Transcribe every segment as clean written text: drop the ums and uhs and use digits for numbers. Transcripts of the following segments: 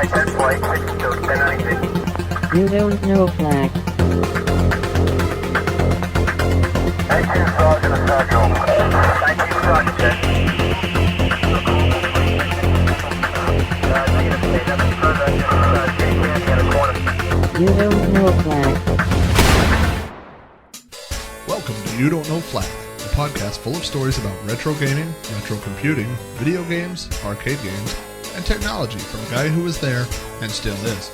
You Don't Know Flack. You Don't Know Flack. Welcome to You Don't Know Flack, a podcast full of stories about retro gaming, retro computing, video games, arcade games, and technology from a guy who was there and still is.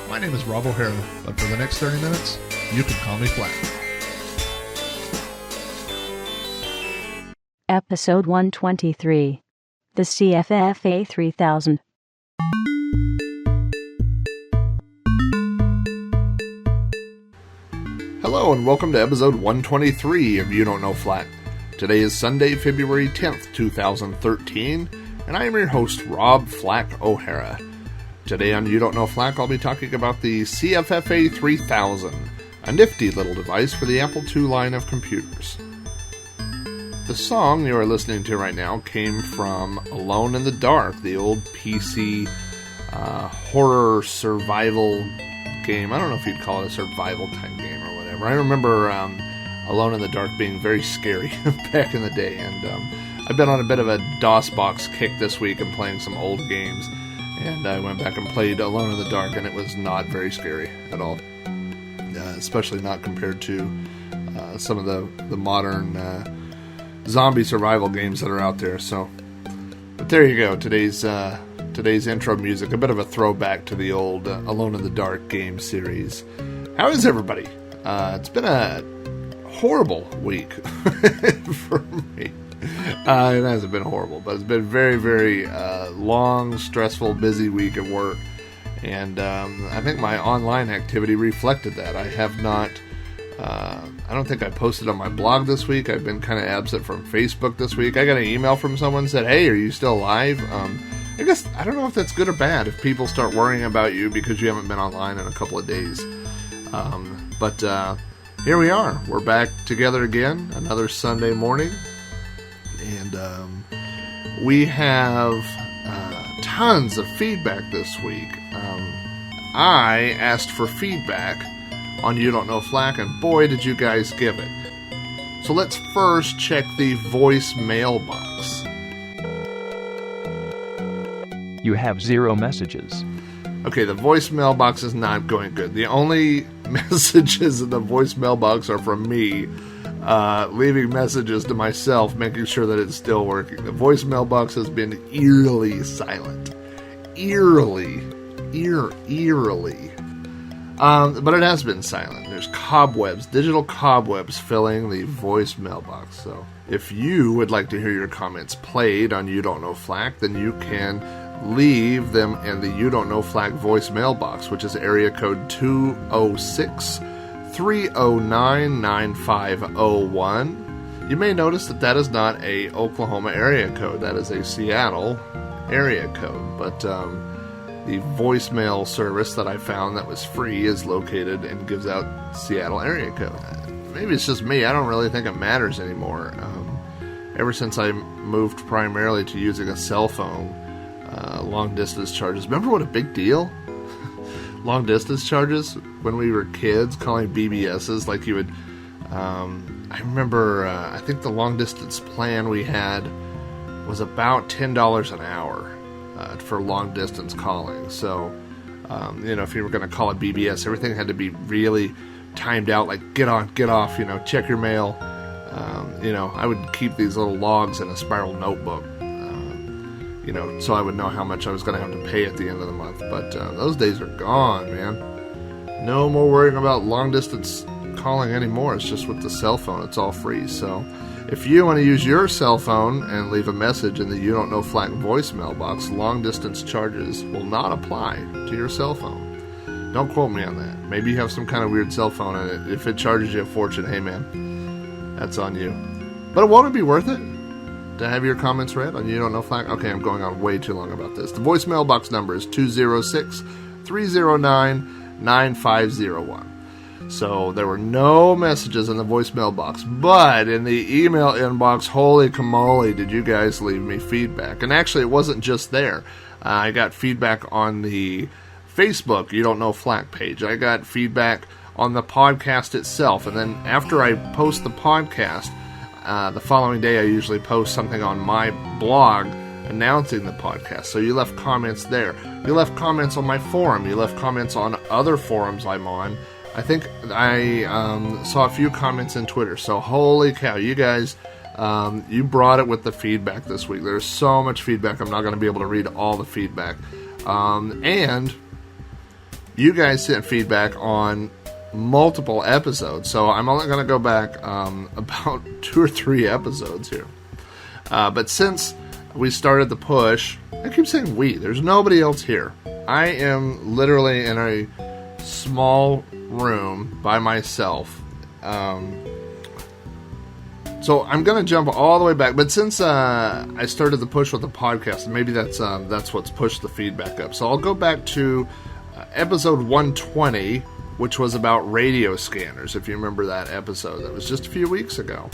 My name is Rob O'Hara, but for the next 30 minutes, you can call me Flack. Episode 123. The CFFA-3000. Hello and welcome to episode 123 of You Don't Know Flack. Today is Sunday, February 10th, 2013, and I am your host, Rob Flack O'Hara. Today on You Don't Know Flack, I'll be talking about the CFFA-3000, a nifty little device for the Apple II line of computers. The song you are listening to right now came from Alone in the Dark, the old PC horror survival game. I don't know if you'd call it a survival type game or whatever. I remember Alone in the Dark being very scary back in the day, and I've been on a bit of a DOS-box kick this week and playing some old games, and I went back and played Alone in the Dark, and it was not very scary at all, especially not compared to some of the modern zombie survival games that are out there. So, but there you go. Today's intro music, a bit of a throwback to the old Alone in the Dark game series. How is everybody? It's been a horrible week for me. It hasn't been horrible, but it's been very, very long, stressful, busy week at work, and I think my online activity reflected that. I have not. I don't think I posted on my blog this week. I've been kind of absent from Facebook this week. I got an email from someone that said, "Hey, are you still alive?" I guess I don't know if that's good or bad if people start worrying about you because you haven't been online in a couple of days. But here we are. We're back together again, another Sunday morning. And we have tons of feedback this week. I asked for feedback on You Don't Know Flack, and boy, did you guys give it. So let's first check the voice mailbox. You have 0 messages. Okay, the voice mailbox is not going good. The only messages in the voice mailbox are from me, leaving messages to myself, making sure that it's still working. The voice mailbox has been eerily silent. Eerily. But it has been silent. There's cobwebs, digital cobwebs filling the voice mailbox. So if you would like to hear your comments played on You Don't Know Flack, then you can leave them in the You Don't Know Flack voice mailbox, which is area code 206-309-9501. You may notice that is not a Oklahoma area code. That is a Seattle area code. But the voicemail service that I found that was free is located and gives out Seattle area code. Maybe it's just me. I don't really think it matters anymore. Ever since I moved primarily to using a cell phone, long distance charges. Remember what a big deal long distance charges when we were kids, calling BBSs like you would. I remember, I think the long distance plan we had was about $10 an hour for long distance calling. So, if you were going to call a BBS, everything had to be really timed out, like get on, get off, check your mail. I would keep these little logs in a spiral notebook, so I would know how much I was going to have to pay at the end of the month. But those days are gone, man. No more worrying about long distance calling anymore. It's just with the cell phone. It's all free. So if you want to use your cell phone and leave a message in the You Don't Know Flack voicemail box, long distance charges will not apply to your cell phone. Don't quote me on that. Maybe you have some kind of weird cell phone, and if it charges you a fortune, hey man, that's on you. But won't it be worth it to have your comments read on You Don't Know Flack? Okay, I'm going on way too long about this. The voicemail box number is 206-309-9501. So there were no messages in the voicemail box, but in the email inbox, holy camole, did you guys leave me feedback. And actually, it wasn't just there. I got feedback on the Facebook You Don't Know Flack page. I got feedback on the podcast itself. And then after I post the podcast, the following day I usually post something on my blog announcing the podcast. So you left comments there. You left comments on my forum. You left comments on other forums I'm on. I think I saw a few comments in Twitter. So holy cow, you guys, you brought it with the feedback this week. There's so much feedback. I'm not going to be able to read all the feedback. And you guys sent feedback on multiple episodes. So I'm only going to go back about 2 or 3 episodes here. But since we started the push, I keep saying we. There's nobody else here. I am literally in a small room by myself. So I'm going to jump all the way back. But since I started the push with the podcast, maybe that's what's pushed the feedback up. So I'll go back to episode 120, which was about radio scanners, if you remember that episode. That was just a few weeks ago.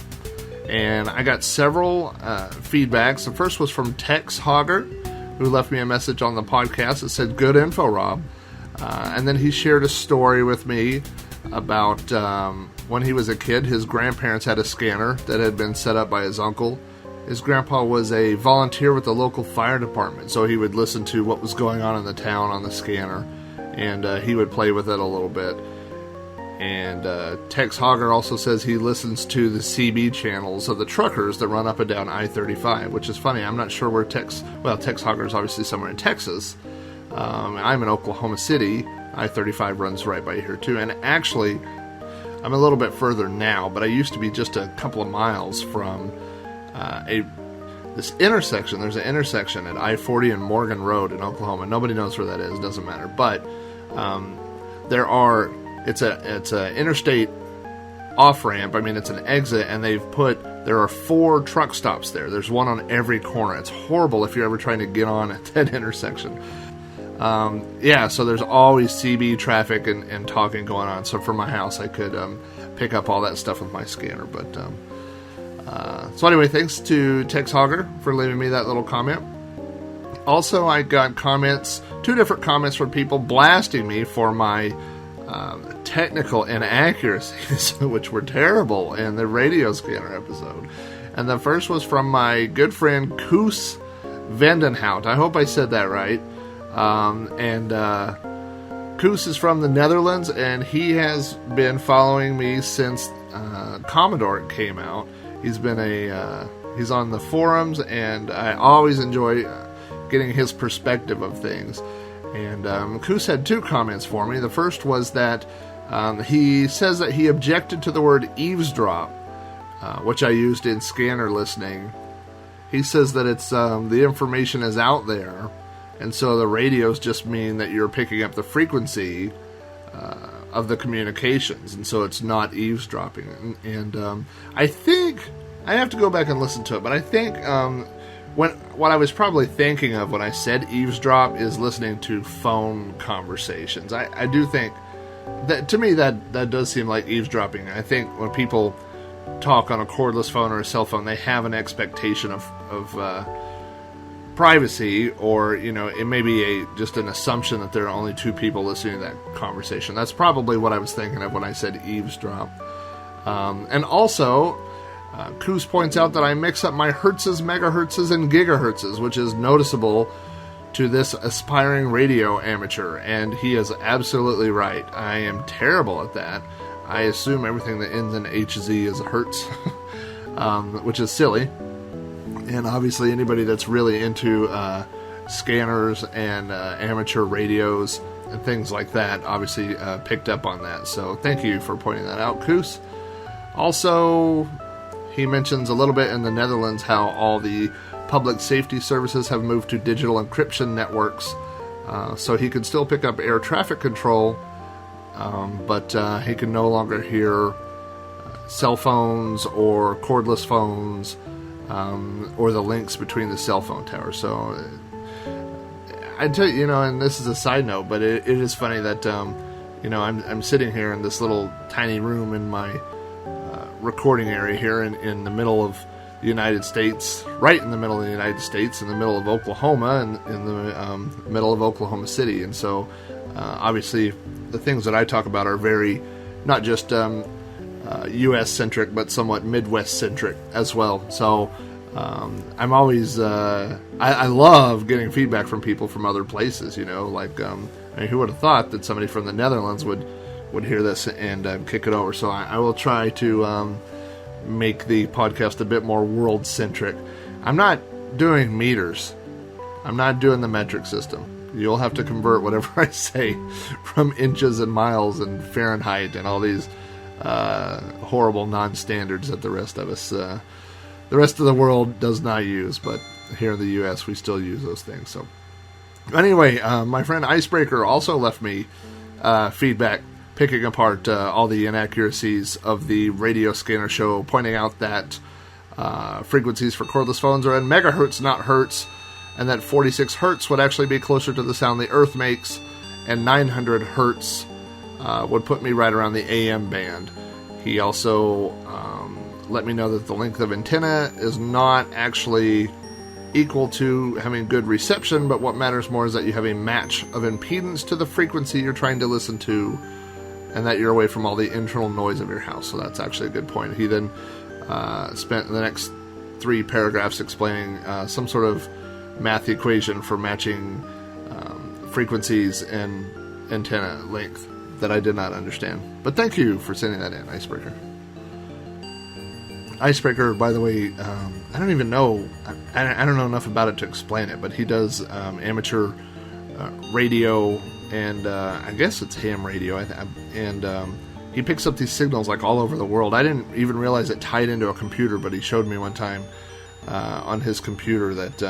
And I got several feedbacks. The first was from Tex Hogger, who left me a message on the podcast that said, "Good info, Rob." And then he shared a story with me about when he was a kid. His grandparents had a scanner that had been set up by his uncle. His grandpa was a volunteer with the local fire department, so he would listen to what was going on in the town on the scanner, and he would play with it a little bit. And Tex Hogger also says he listens to the CB channels of the truckers that run up and down I-35, which is funny. I'm not sure where Tex Hogger is obviously somewhere in Texas. I'm in Oklahoma City. I-35 runs right by here too. And actually, I'm a little bit further now, but I used to be just a couple of miles from this intersection. There's an intersection at I-40 and Morgan Road in Oklahoma. Nobody knows where that is. Doesn't matter. But it's a interstate off-ramp. I mean, it's an exit, and there are 4 truck stops there. There's one on every corner. It's horrible if you're ever trying to get on at that intersection. So there's always CB traffic and talking going on. So from my house, I could pick up all that stuff with my scanner. But so anyway, thanks to Tex Hogger for leaving me that little comment. Also, I got 2 different comments from people blasting me for my technical inaccuracies, which were terrible in the radio scanner episode. And the first was from my good friend Koos Vendenhout. I hope I said that right. Koos is from the Netherlands, and he has been following me since Commodore came out. He's on the forums, and I always enjoy getting his perspective of things. And Koos had 2 comments for me. The first was that he says that he objected to the word eavesdrop, which I used in scanner listening. He says that it's the information is out there, and so the radios just mean that you're picking up the frequency of the communications, and so it's not eavesdropping. And I think I have to go back and listen to it, but I think what I was probably thinking of when I said eavesdrop is listening to phone conversations. I do think that, to me, that does seem like eavesdropping. I think when people talk on a cordless phone or a cell phone, they have an expectation of privacy, or it may be just an assumption that there are only 2 people listening to that conversation. That's probably what I was thinking of when I said eavesdrop. And also, Koos points out that I mix up my hertzes, megahertzes, and gigahertzes, which is noticeable to this aspiring radio amateur, and he is absolutely right. I am terrible at that. I assume everything that ends in HZ is a hertz, which is silly. And obviously anybody that's really into scanners and amateur radios and things like that obviously picked up on that. So thank you for pointing that out, Koos. Also, he mentions a little bit in the Netherlands how all the public safety services have moved to digital encryption networks, so he can still pick up air traffic control, but he can no longer hear cell phones or cordless phones, or the links between the cell phone towers. So I tell you, and this is a side note, but it is funny that I'm sitting here in this little tiny room in my recording area here in the middle of the United States, right in the middle of the United States, in the middle of Oklahoma, and in the middle of Oklahoma City. And so, obviously, the things that I talk about are very, not just U.S.-centric, but somewhat Midwest-centric as well. So, I'm always, I love getting feedback from people from other places, like, I mean, who would have thought that somebody from the Netherlands would hear this and kick it over. So I will try to make the podcast a bit more world-centric. I'm not doing meters. I'm not doing the metric system. You'll have to convert whatever I say from inches and miles and Fahrenheit and all these horrible non-standards that the rest of us, the rest of the world does not use. But here in the U.S., we still use those things. So anyway, my friend Icebreaker also left me feedback, picking apart all the inaccuracies of the radio scanner show, pointing out that frequencies for cordless phones are in megahertz, not hertz, and that 46 hertz would actually be closer to the sound the Earth makes, and 900 hertz would put me right around the AM band. He also let me know that the length of antenna is not actually equal to having good reception, but what matters more is that you have a match of impedance to the frequency you're trying to listen to, and that you're away from all the internal noise of your house. So that's actually a good point. He then spent the next 3 paragraphs explaining some sort of math equation for matching frequencies and antenna length that I did not understand. But thank you for sending that in, Icebreaker. Icebreaker, by the way, I don't even know, I don't know enough about it to explain it, but he does amateur radio, and I guess it's ham radio, and he picks up these signals like all over the world. I didn't even realize it tied into a computer, but he showed me one time on his computer that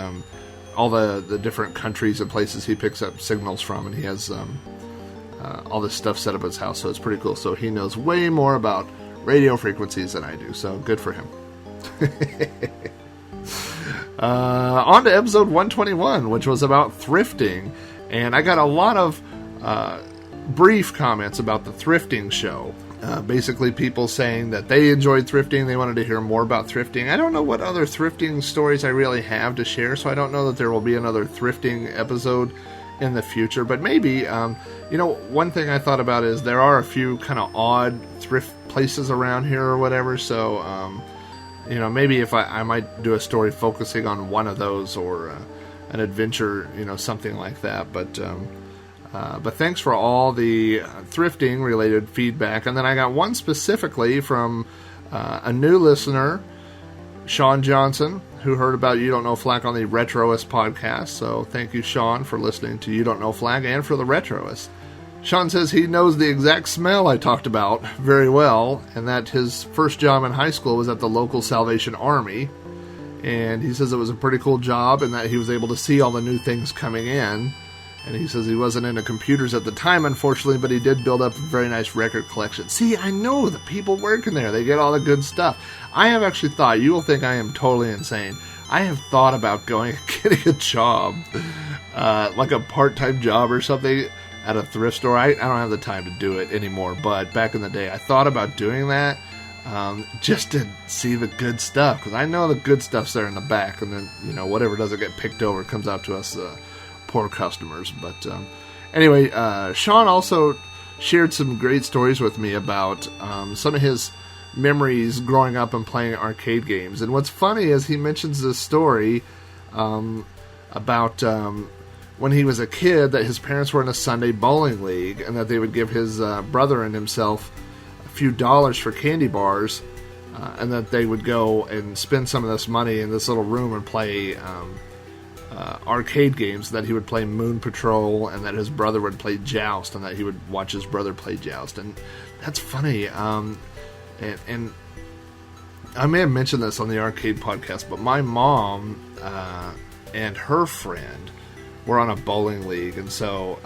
all the different countries and places he picks up signals from, and he has all this stuff set up at his house, so it's pretty cool. So he knows way more about radio frequencies than I do, so good for him. On to episode 121, which was about thrifting, and I got a lot of brief comments about the thrifting show. Basically people saying that they enjoyed thrifting, they wanted to hear more about thrifting. I don't know what other thrifting stories I really have to share, so I don't know that there will be another thrifting episode in the future, but maybe, one thing I thought about is there are a few kind of odd thrift places around here or whatever, so, maybe if I might do a story focusing on one of those, or an adventure, something like that, but thanks for all the thrifting related feedback. And then I got one specifically from a new listener, Sean Johnson, who heard about You Don't Know Flack on the Retroist podcast. So thank you, Sean, for listening to You Don't Know Flack and for the Retroist. Sean says he knows the exact smell I talked about very well, and that his first job in high school was at the local Salvation Army. And he says it was a pretty cool job, and that he was able to see all the new things coming in. And he says he wasn't into computers at the time, unfortunately, but he did build up a very nice record collection. See, I know the people working there. They get all the good stuff. I have actually thought, you will think I am totally insane, I have thought about going and getting a job, like a part-time job or something at a thrift store. I don't have the time to do it anymore, but back in the day, I thought about doing that just to see the good stuff, because I know the good stuff's there in the back, and then, whatever doesn't get picked over comes out to us poor customers. But anyway, Sean also shared some great stories with me about some of his memories growing up and playing arcade games. And what's funny is he mentions this story about when he was a kid, that his parents were in a Sunday bowling league, and that they would give his brother and himself a few dollars for candy bars, and that they would go and spend some of this money in this little room and play arcade games, that he would play Moon Patrol, and that his brother would play Joust, and that he would watch his brother play Joust. And that's funny. And I may have mentioned this on the arcade podcast, but my mom and her friend were on a bowling league, and so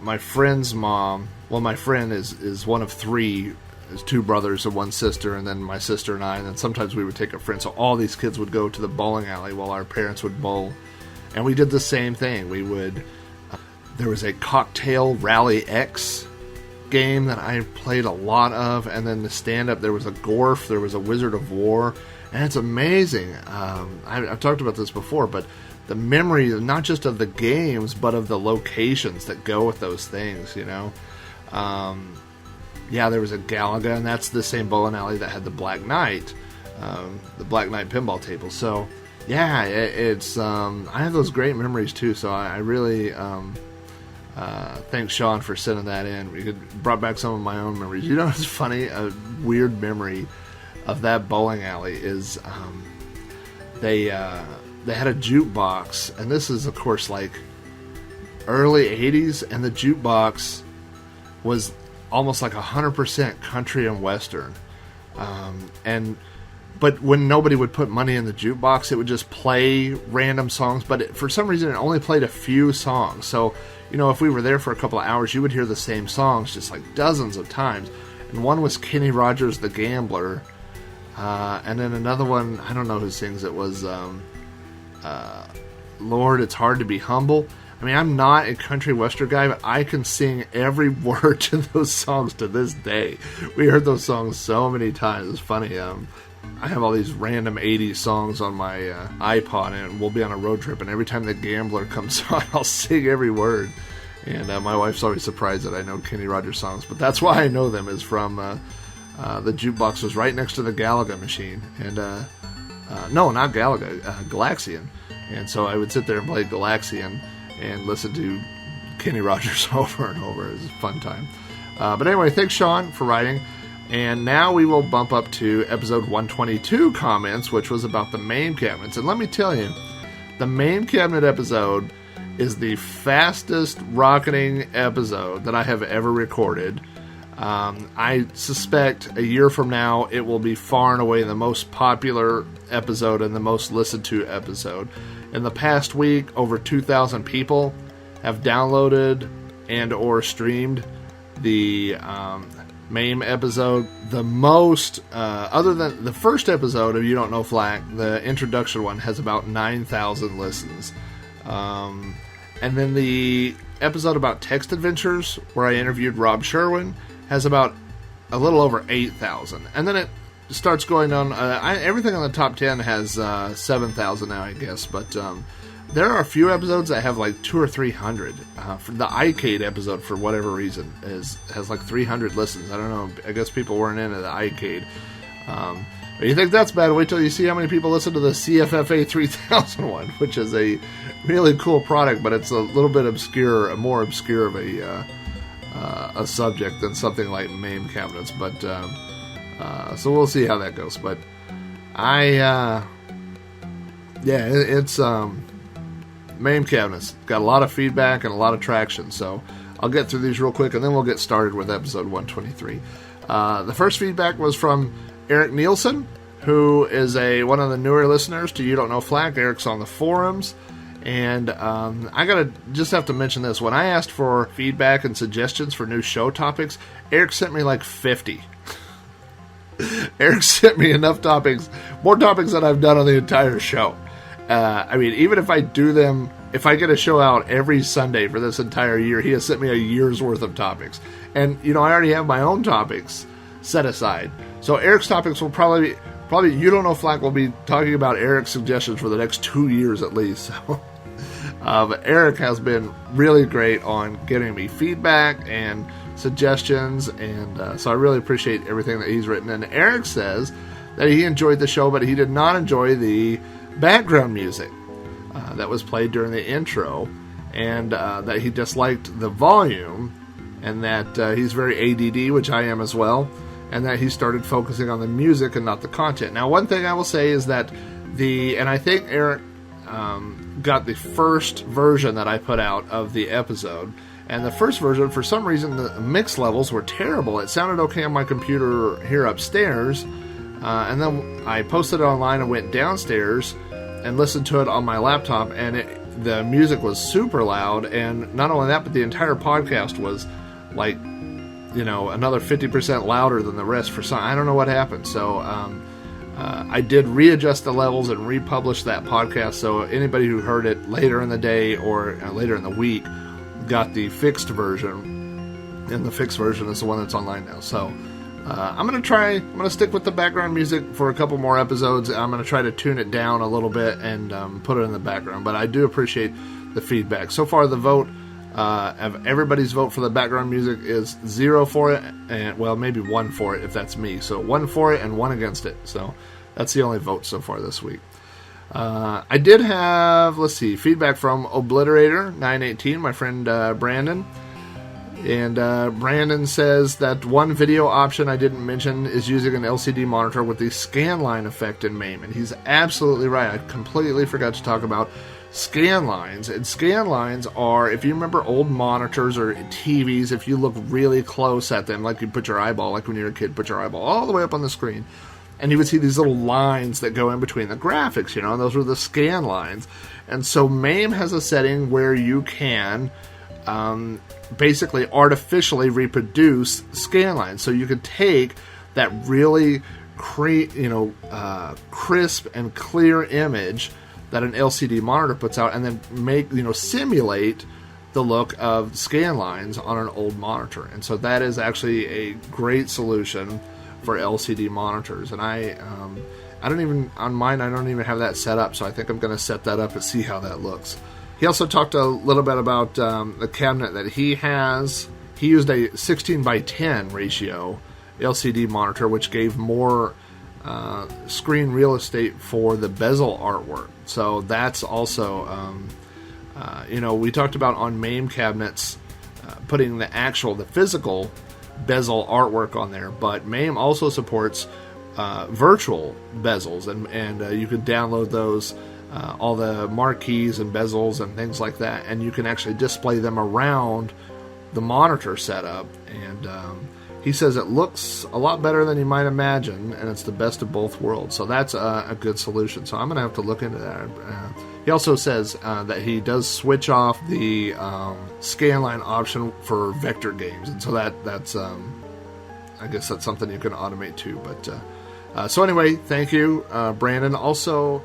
my friend's mom, well, my friend is one of 3. There's 2 brothers and 1 sister, and then my sister and I, and then sometimes we would take a friend. So all these kids would go to the bowling alley while our parents would bowl. And we did the same thing. We would, there was a Cocktail Rally X game that I played a lot of, and then the stand-up, there was a Gorf, there was a Wizard of War, and it's amazing. I've talked about this before, but the memory, not just of the games, but of the locations that go with those things, you know. Yeah, there was a Galaga, and that's the same bowling alley that had the Black Knight pinball table. So, yeah, it's I have those great memories too. So I really thank Sean for sending that in. We brought back some of my own memories. You know, it's funny. A weird memory of that bowling alley is they had a jukebox, and this is of course like early '80s, and the jukebox was almost like 100% country and western, but when nobody would put money in the jukebox, it would just play random songs, but for some reason it only played a few songs. So, you know, if we were there for a couple of hours, you would hear the same songs just like dozens of times. And one was Kenny Rogers the Gambler, and then another one, I don't know who sings it, was Lord, It's Hard to Be Humble. I mean, I'm not a country western guy, but I can sing every word to those songs to this day. We heard those songs so many times. It's funny. I have all these random 80s songs on my iPod, and we'll be on a road trip, and every time The Gambler comes on, I'll sing every word. And my wife's always surprised that I know Kenny Rogers songs, but that's why I know them, is from the jukebox was right next to the Galaga machine. And no, not Galaga, Galaxian. And so I would sit there and play Galaxian and listen to Kenny Rogers over and over. It was a fun time. But anyway, thanks, Sean, for writing. And now we will bump up to episode 122 comments, which was about the main cabinets. And let me tell you, the main cabinet episode is the fastest rocketing episode that I have ever recorded. I suspect a year from now it will be far and away the most popular episode and the most listened to episode. In the past week, over 2,000 people have downloaded and or streamed the MAME episode. The most, other than the first episode of You Don't Know Flack, the introduction one has about 9,000 listens. And then the episode about text adventures, where I interviewed Rob Sherwin, has about a little over 8,000. And then it starts going on. Everything on the top 10 has 7,000 now, I guess. But there are a few episodes that have like 200 or 300. For the iCade episode, for whatever reason, has like 300 listens. I don't know. I guess people weren't into the iCade. But you think that's bad? Wait till you see how many people listen to the CFFA-3000 one, which is a really cool product, but it's a little bit obscure, more obscure of a subject than something like MAME cabinets. But so we'll see how that goes. But it's MAME cabinets got a lot of feedback and a lot of traction. So I'll get through these real quick, and then we'll get started with episode 123. The first feedback was from Eric Nielsen, who is one of the newer listeners to You Don't Know Flack. Eric's on the forums, and I just have to mention this. When I asked for feedback and suggestions for new show topics, Eric sent me like 50. Eric sent me enough topics, more topics than I've done on the entire show. I mean, even if I do them, if I get a show out every Sunday for this entire year, he has sent me a year's worth of topics. And, you know, I already have my own topics set aside. So Eric's topics will probably You Don't Know Flack will be talking about Eric's suggestions for the next 2 years at least. So, but Eric has been really great on getting me feedback and suggestions, and so I really appreciate everything that he's written. And Eric says that he enjoyed the show, but he did not enjoy the background music that was played during the intro, and that he disliked the volume, and that he's very ADD, which I am as well, and that he started focusing on the music and not the content. Now, one thing I will say is that and I think Eric got the first version that I put out of the episode, and the first version, for some reason, the mix levels were terrible. It sounded okay on my computer here upstairs, and then I posted it online and went downstairs and listened to it on my laptop, and the music was super loud, and not only that, but the entire podcast was like, you know, another 50% louder than the rest for some. I don't know what happened. So I did readjust the levels and republish that podcast, so anybody who heard it later in the day or later in the week got the fixed version. and the fixed version is the one that's online now. So I'm going to stick with the background music for a couple more episodes. I'm going to try to tune it down a little bit and put it in the background. But I do appreciate the feedback. So far, the vote of everybody's vote for the background music is 0 for it, and well, maybe 1 for it if that's me. So 1 for it and 1 against it. So that's the only vote so far this week. I did have, feedback from Obliterator918, my friend Brandon. And Brandon says that one video option I didn't mention is using an LCD monitor with the scanline effect in MAME. And he's absolutely right. I completely forgot to talk about scanlines. And scanlines are, if you remember old monitors or TVs, if you look really close at them, like you put your eyeball, like when you were a kid, put your eyeball all the way up on the screen, and you would see these little lines that go in between the graphics, and those were the scan lines. And so MAME has a setting where you can basically artificially reproduce scan lines. So you could take that really crisp and clear image that an LCD monitor puts out, and then simulate the look of scan lines on an old monitor. And so that is actually a great solution for LCD monitors. And I don't even have that set up, so I think I'm going to set that up and see how that looks. He also talked a little bit about the cabinet that he has. He used a 16:10 ratio LCD monitor, which gave more screen real estate for the bezel artwork. So that's also, we talked about on MAME cabinets putting the physical bezel artwork on there, but MAME also supports virtual bezels, and you can download those, all the marquees and bezels and things like that, and you can actually display them around the monitor setup. And he says it looks a lot better than you might imagine, and it's the best of both worlds. So that's a good solution. So I'm going to have to look into that. He also says that he does switch off the scanline option for vector games, and so that's I guess that's something you can automate too. But so anyway, thank you, Brandon. Also,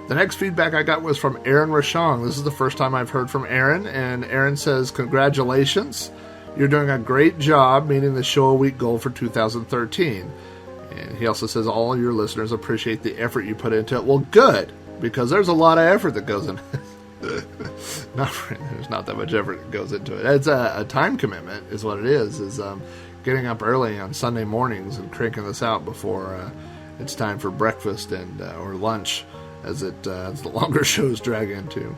the next feedback I got was from Aaron Rashong. This is the first time I've heard from Aaron, and Aaron says, congratulations. You're doing a great job meeting the show a week goal for 2013. And he also says all your listeners appreciate the effort you put into it. Well, good, because there's a lot of effort that goes into it. There's not that much effort that goes into it. It's a time commitment is what it is getting up early on Sunday mornings and cranking this out before it's time for breakfast and or lunch, as the longer shows drag into.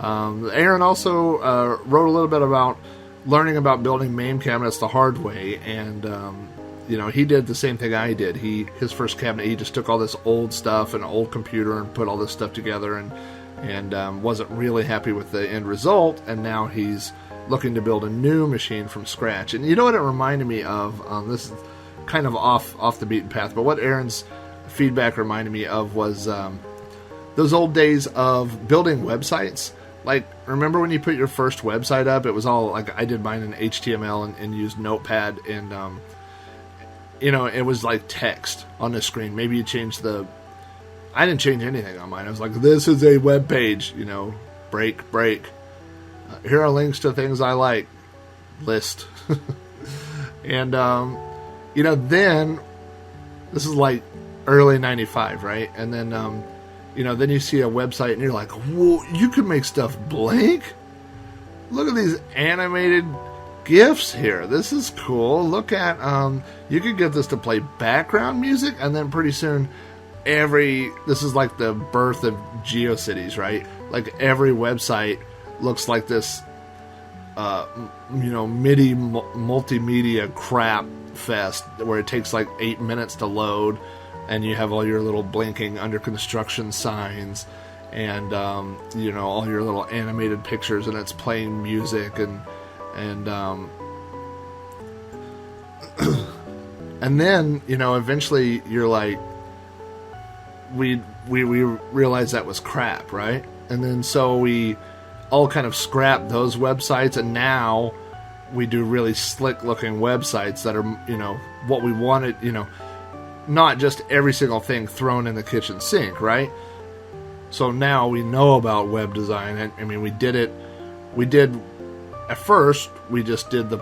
Aaron also wrote a little bit about learning about building MAME cabinets the hard way, and he did the same thing I did. His first cabinet, he just took all this old stuff, an old computer, and put all this stuff together, and wasn't really happy with the end result, and now he's looking to build a new machine from scratch. And you know what it reminded me of? This is kind of off the beaten path, but what Aaron's feedback reminded me of was those old days of building websites. Like, remember when you put your first website up? It was all, like, I did mine in HTML and used Notepad, and, it was like text on the screen. Maybe you changed I didn't change anything on mine. I was like, this is a web page, break. Here are links to things I like. List. And, then, this is like early 95, right? And then, then you see a website and you're like, whoa, you can make stuff blank? Look at these animated GIFs here. This is cool. Look at, you could get this to play background music, and then pretty soon this is like the birth of GeoCities, right? Like every website looks like this, MIDI multimedia crap fest where it takes like 8 minutes to load. And you have all your little blinking under construction signs, and all your little animated pictures, and it's playing music, and and then eventually you're like, we realized that was crap, right? And then so we all kind of scrapped those websites, and now we do really slick looking websites that are what we wanted, not just every single thing thrown in the kitchen sink, right? So now we know about web design. I mean, at first, we just did the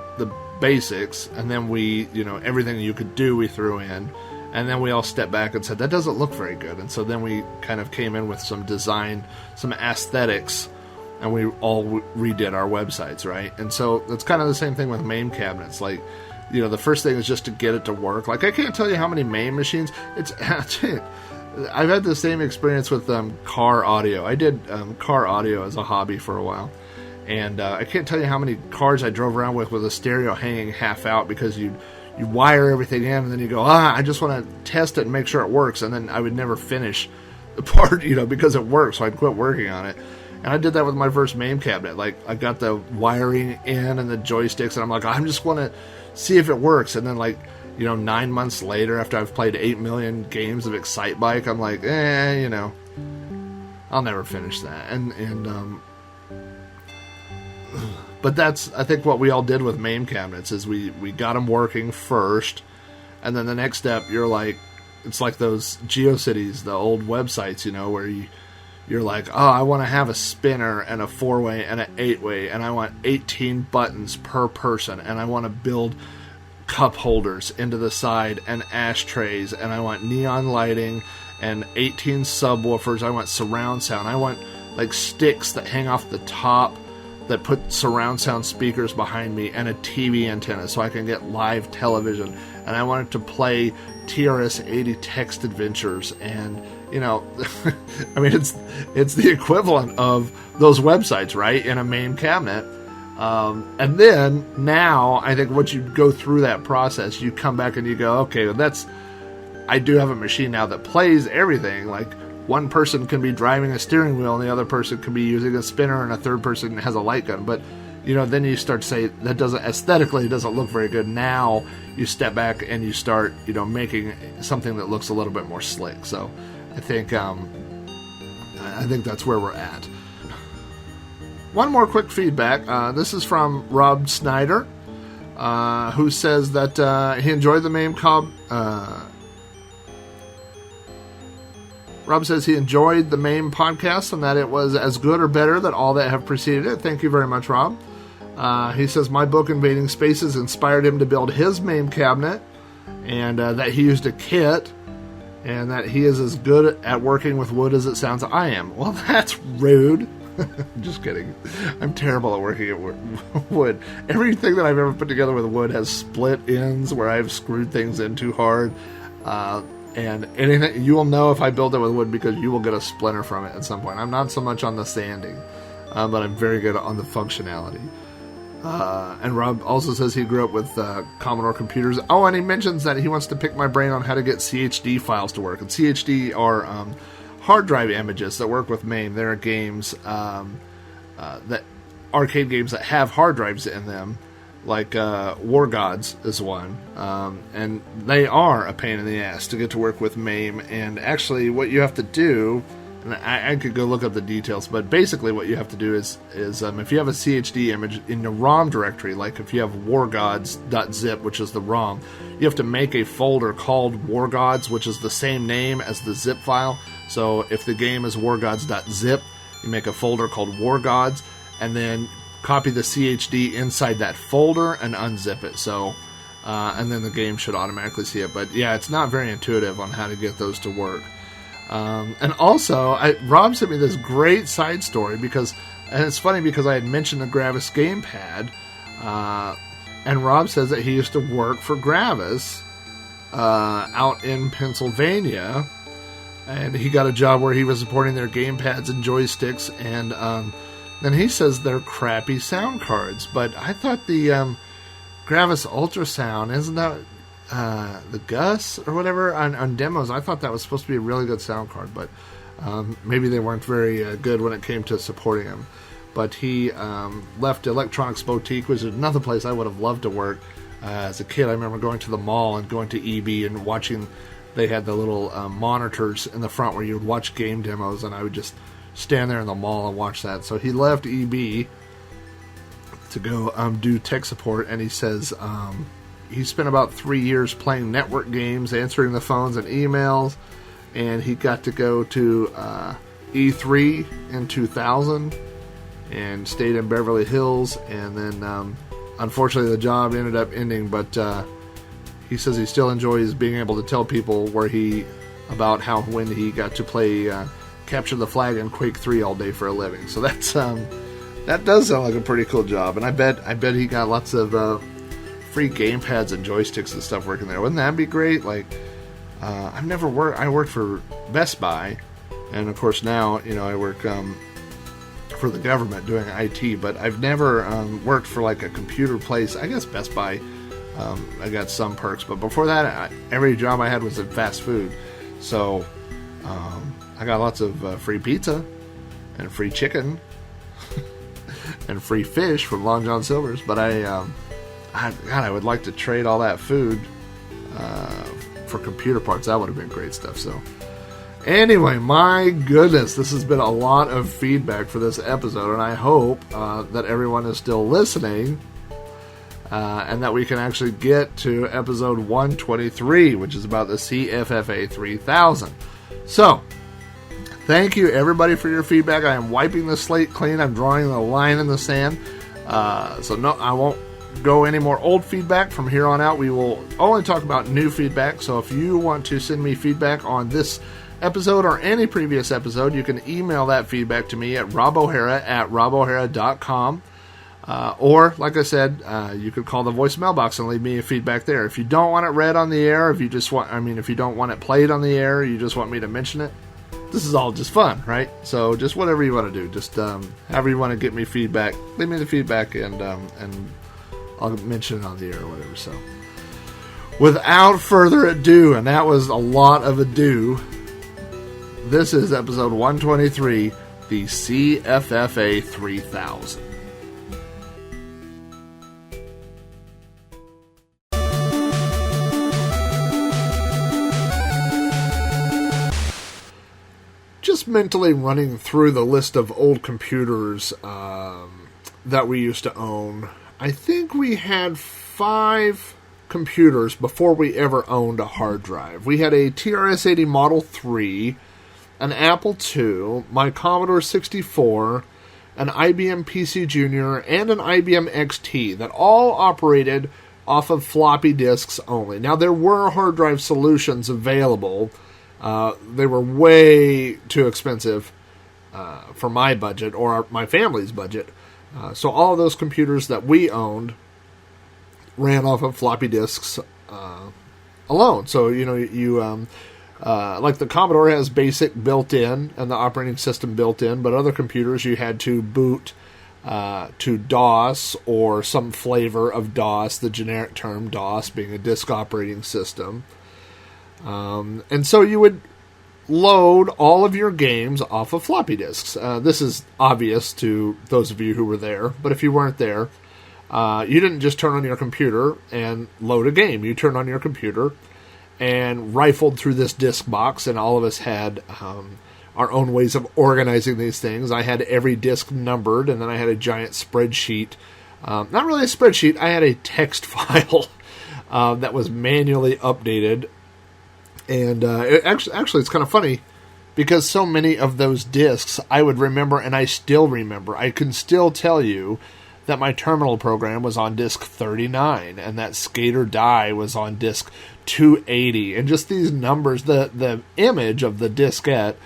basics, and then we, everything you could do we threw in, and then we all stepped back and said, that doesn't look very good. And so then we kind of came in with some design, some aesthetics, and we all redid our websites, right? And so it's kind of the same thing with MAME cabinets. Like, the first thing is just to get it to work. Like, I can't tell you how many MAME machines. I've had the same experience with car audio. I did car audio as a hobby for a while. And I can't tell you how many cars I drove around with a stereo hanging half out, because you wire everything in, and then you go, I just want to test it and make sure it works. And then I would never finish the part, because it works. So I'd quit working on it. And I did that with my first MAME cabinet. Like, I got the wiring in and the joysticks, and I'm like, I'm just want to see if it works. And then, 9 months later, after I've played 8 million games of Excitebike, I'm like, I'll never finish that. But that's, I think, what we all did with MAME cabinets, is we got them working first, and then the next step, you're like, it's like those GeoCities, the old websites, where you're like, I want to have a spinner and a 4-way and an 8-way, and I want 18 buttons per person, and I want to build cup holders into the side and ashtrays, and I want neon lighting and 18 subwoofers. I want surround sound. I want sticks that hang off the top that put surround sound speakers behind me, and a TV antenna so I can get live television. And I want it to play TRS-80 text adventures, and I mean, it's the equivalent of those websites, right, in a MAME cabinet. And then now, I think once you go through that process, you come back and you go, okay, I do have a machine now that plays everything. Like, one person can be driving a steering wheel, and the other person can be using a spinner, and a third person has a light gun. But, then you start to say, that aesthetically doesn't look very good. Now you step back and you start, making something that looks a little bit more slick. So I think that's where we're at. One more quick feedback. This is from Rob Snyder, who says that he enjoyed the MAME Rob says he enjoyed the MAME podcast and that it was as good or better than all that have preceded it. Thank you very much, Rob. He says my book, Invading Spaces, inspired him to build his MAME cabinet, and that he used a kit, and that he is as good at working with wood as it sounds I am. Well, that's rude. Just kidding. I'm terrible at working at wood. Everything that I've ever put together with wood has split ends where I've screwed things in too hard. And anything, you will know if I build it with wood, because you will get a splinter from it at some point. I'm not so much on the sanding, but I'm very good on the functionality. And Rob also says he grew up with Commodore computers. Oh, and he mentions that he wants to pick my brain on how to get CHD files to work. And CHD are hard drive images that work with MAME. There are games, that arcade games that have hard drives in them, like War Gods is one, and they are a pain in the ass to get to work with MAME. And actually, what you have to do, and I could go look up the details, but basically what you have to do is if you have a CHD image in the ROM directory, like if you have wargods.zip, which is the ROM, you have to make a folder called wargods, which is the same name as the zip file. So if the game is wargods.zip, you make a folder called wargods, and then copy the CHD inside that folder and unzip it. So, and then the game should automatically see it. But yeah, it's not very intuitive on how to get those to work. And also, Rob sent me this great side story, and it's funny because I had mentioned the Gravis gamepad, and Rob says that he used to work for Gravis out in Pennsylvania, and he got a job where he was supporting their gamepads and joysticks, and then he says they're crappy sound cards. But I thought the Gravis Ultrasound, isn't that the Gus or whatever on demos? I thought that was supposed to be a really good sound card, but maybe they weren't very good when it came to supporting him. But he left Electronics Boutique, which is another place I would have loved to work. As a kid, I remember going to the mall and going to EB and watching. They had the little monitors in the front where you would watch game demos, and I would just stand there in the mall and watch that. So he left EB to go do tech support, and he says he spent about 3 years playing network games, answering the phones and emails, and he got to go to E3 in 2000 and stayed in Beverly Hills, and then unfortunately, the job ended up ending, but he says he still enjoys being able to tell people about when he got to play Capture the Flag in Quake 3 all day for a living. So that's that does sound like a pretty cool job, and I bet he got lots of free gamepads and joysticks and stuff working there. Wouldn't that be great? Like, I worked for Best Buy, and of course now I work for the government doing IT, but I've never worked for like a computer place. I guess Best Buy, I got some perks, but before that, every job I had was in fast food. So I got lots of free pizza and free chicken and free fish from Long John Silver's. But I would like to trade all that food for computer parts. That would have been great stuff. So anyway, my goodness, this has been a lot of feedback for this episode, and I hope that everyone is still listening, and that we can actually get to episode 123, which is about the CFFA-3000. So, thank you everybody for your feedback. I am wiping the slate clean. I'm drawing the line in the sand. So no, I won't go any more old feedback. From here on out, we will only talk about new feedback. So if you want to send me feedback on this episode or any previous episode, you can email that feedback to me at robohara@robohara.com. Or, like I said, you could call the voicemail box and leave me a feedback there. If you don't want it read on the air, if you don't want it played on the air, you just want me to mention it, this is all just fun, right? So just whatever you want to do, just however you want to get me feedback, leave me the feedback, and I'll mention it on the air or whatever. So without further ado, and that was a lot of ado, this is episode 123, the CFFA-3000. Just mentally running through the list of old computers that we used to own. I think we had 5 computers before we ever owned a hard drive. We had a TRS-80 Model 3, an Apple II, my Commodore 64, an IBM PC Junior, and an IBM XT that all operated off of floppy disks only. Now, there were hard drive solutions available. They were way too expensive for my budget or my family's budget. So all of those computers that we owned ran off of floppy disks alone. So, like the Commodore has BASIC built in and the operating system built in, but other computers you had to boot to DOS or some flavor of DOS, the generic term DOS being a disk operating system. And so you would load all of your games off of floppy disks. This is obvious to those of you who were there, but if you weren't there, you didn't just turn on your computer and load a game. You turned on your computer and rifled through this disk box, and all of us had our own ways of organizing these things. I had every disk numbered, and then I had a giant spreadsheet. Not really a spreadsheet, I had a text file that was manually updated. And actually, it's kind of funny because so many of those disks I would remember, and I still remember. I can still tell you that my terminal program was on disk 39, and that Skater Die was on disk 280. And just these numbers, the image of the diskette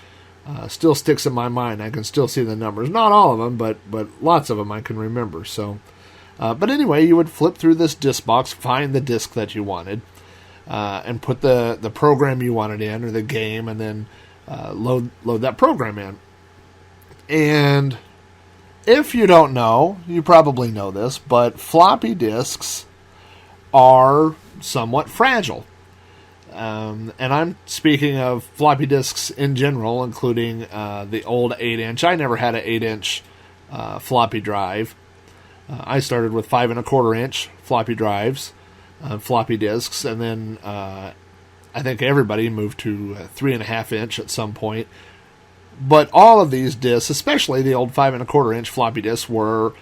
still sticks in my mind. I can still see the numbers. Not all of them, but lots of them I can remember. So, but anyway, you would flip through this disk box, find the disk that you wanted, and put the program you wanted in, or the game, and then load that program in. And if you don't know, you probably know this, but floppy disks are somewhat fragile. And I'm speaking of floppy disks in general, including the old 8-inch. I never had an 8-inch floppy drive. I started with 5 1/4-inch floppy drives. Floppy disks, and then I think everybody moved to 3 1/2-inch at some point. But all of these disks, especially the old 5 1/4-inch floppy disks, were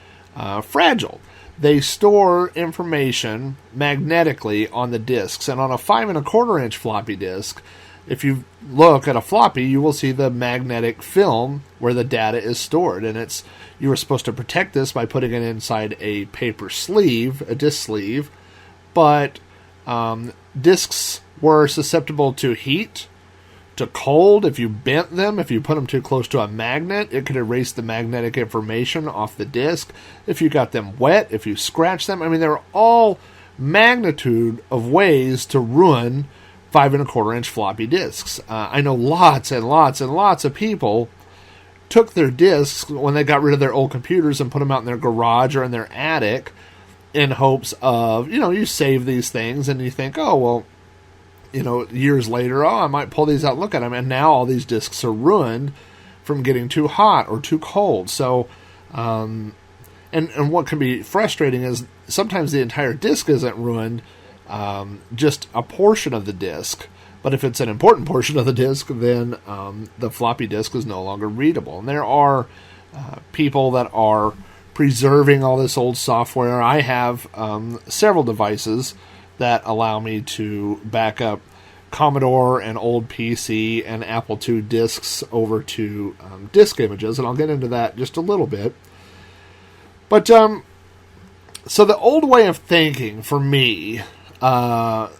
fragile. They store information magnetically on the disks, and on a 5 1/4-inch floppy disk, if you look at a floppy, you will see the magnetic film where the data is stored. And you were supposed to protect this by putting it inside a paper sleeve, a disc sleeve. But discs were susceptible to heat, to cold. If you bent them, if you put them too close to a magnet, it could erase the magnetic information off the disc. If you got them wet, if you scratched them, there are all magnitude of ways to ruin 5 1/4 inch floppy disks. I know lots and lots and lots of people took their disks when they got rid of their old computers and put them out in their garage or in their attic in hopes of, you save these things and you think, oh, well, years later, I might pull these out and look at them. And now all these disks are ruined from getting too hot or too cold. So, and what can be frustrating is sometimes the entire disk isn't ruined, just a portion of the disk. But if it's an important portion of the disk, then the floppy disk is no longer readable. And there are people that are preserving all this old software. I have several devices that allow me to back up Commodore and old PC and Apple II disks over to disk images, and I'll get into that just a little bit. But, so the old way of thinking for me was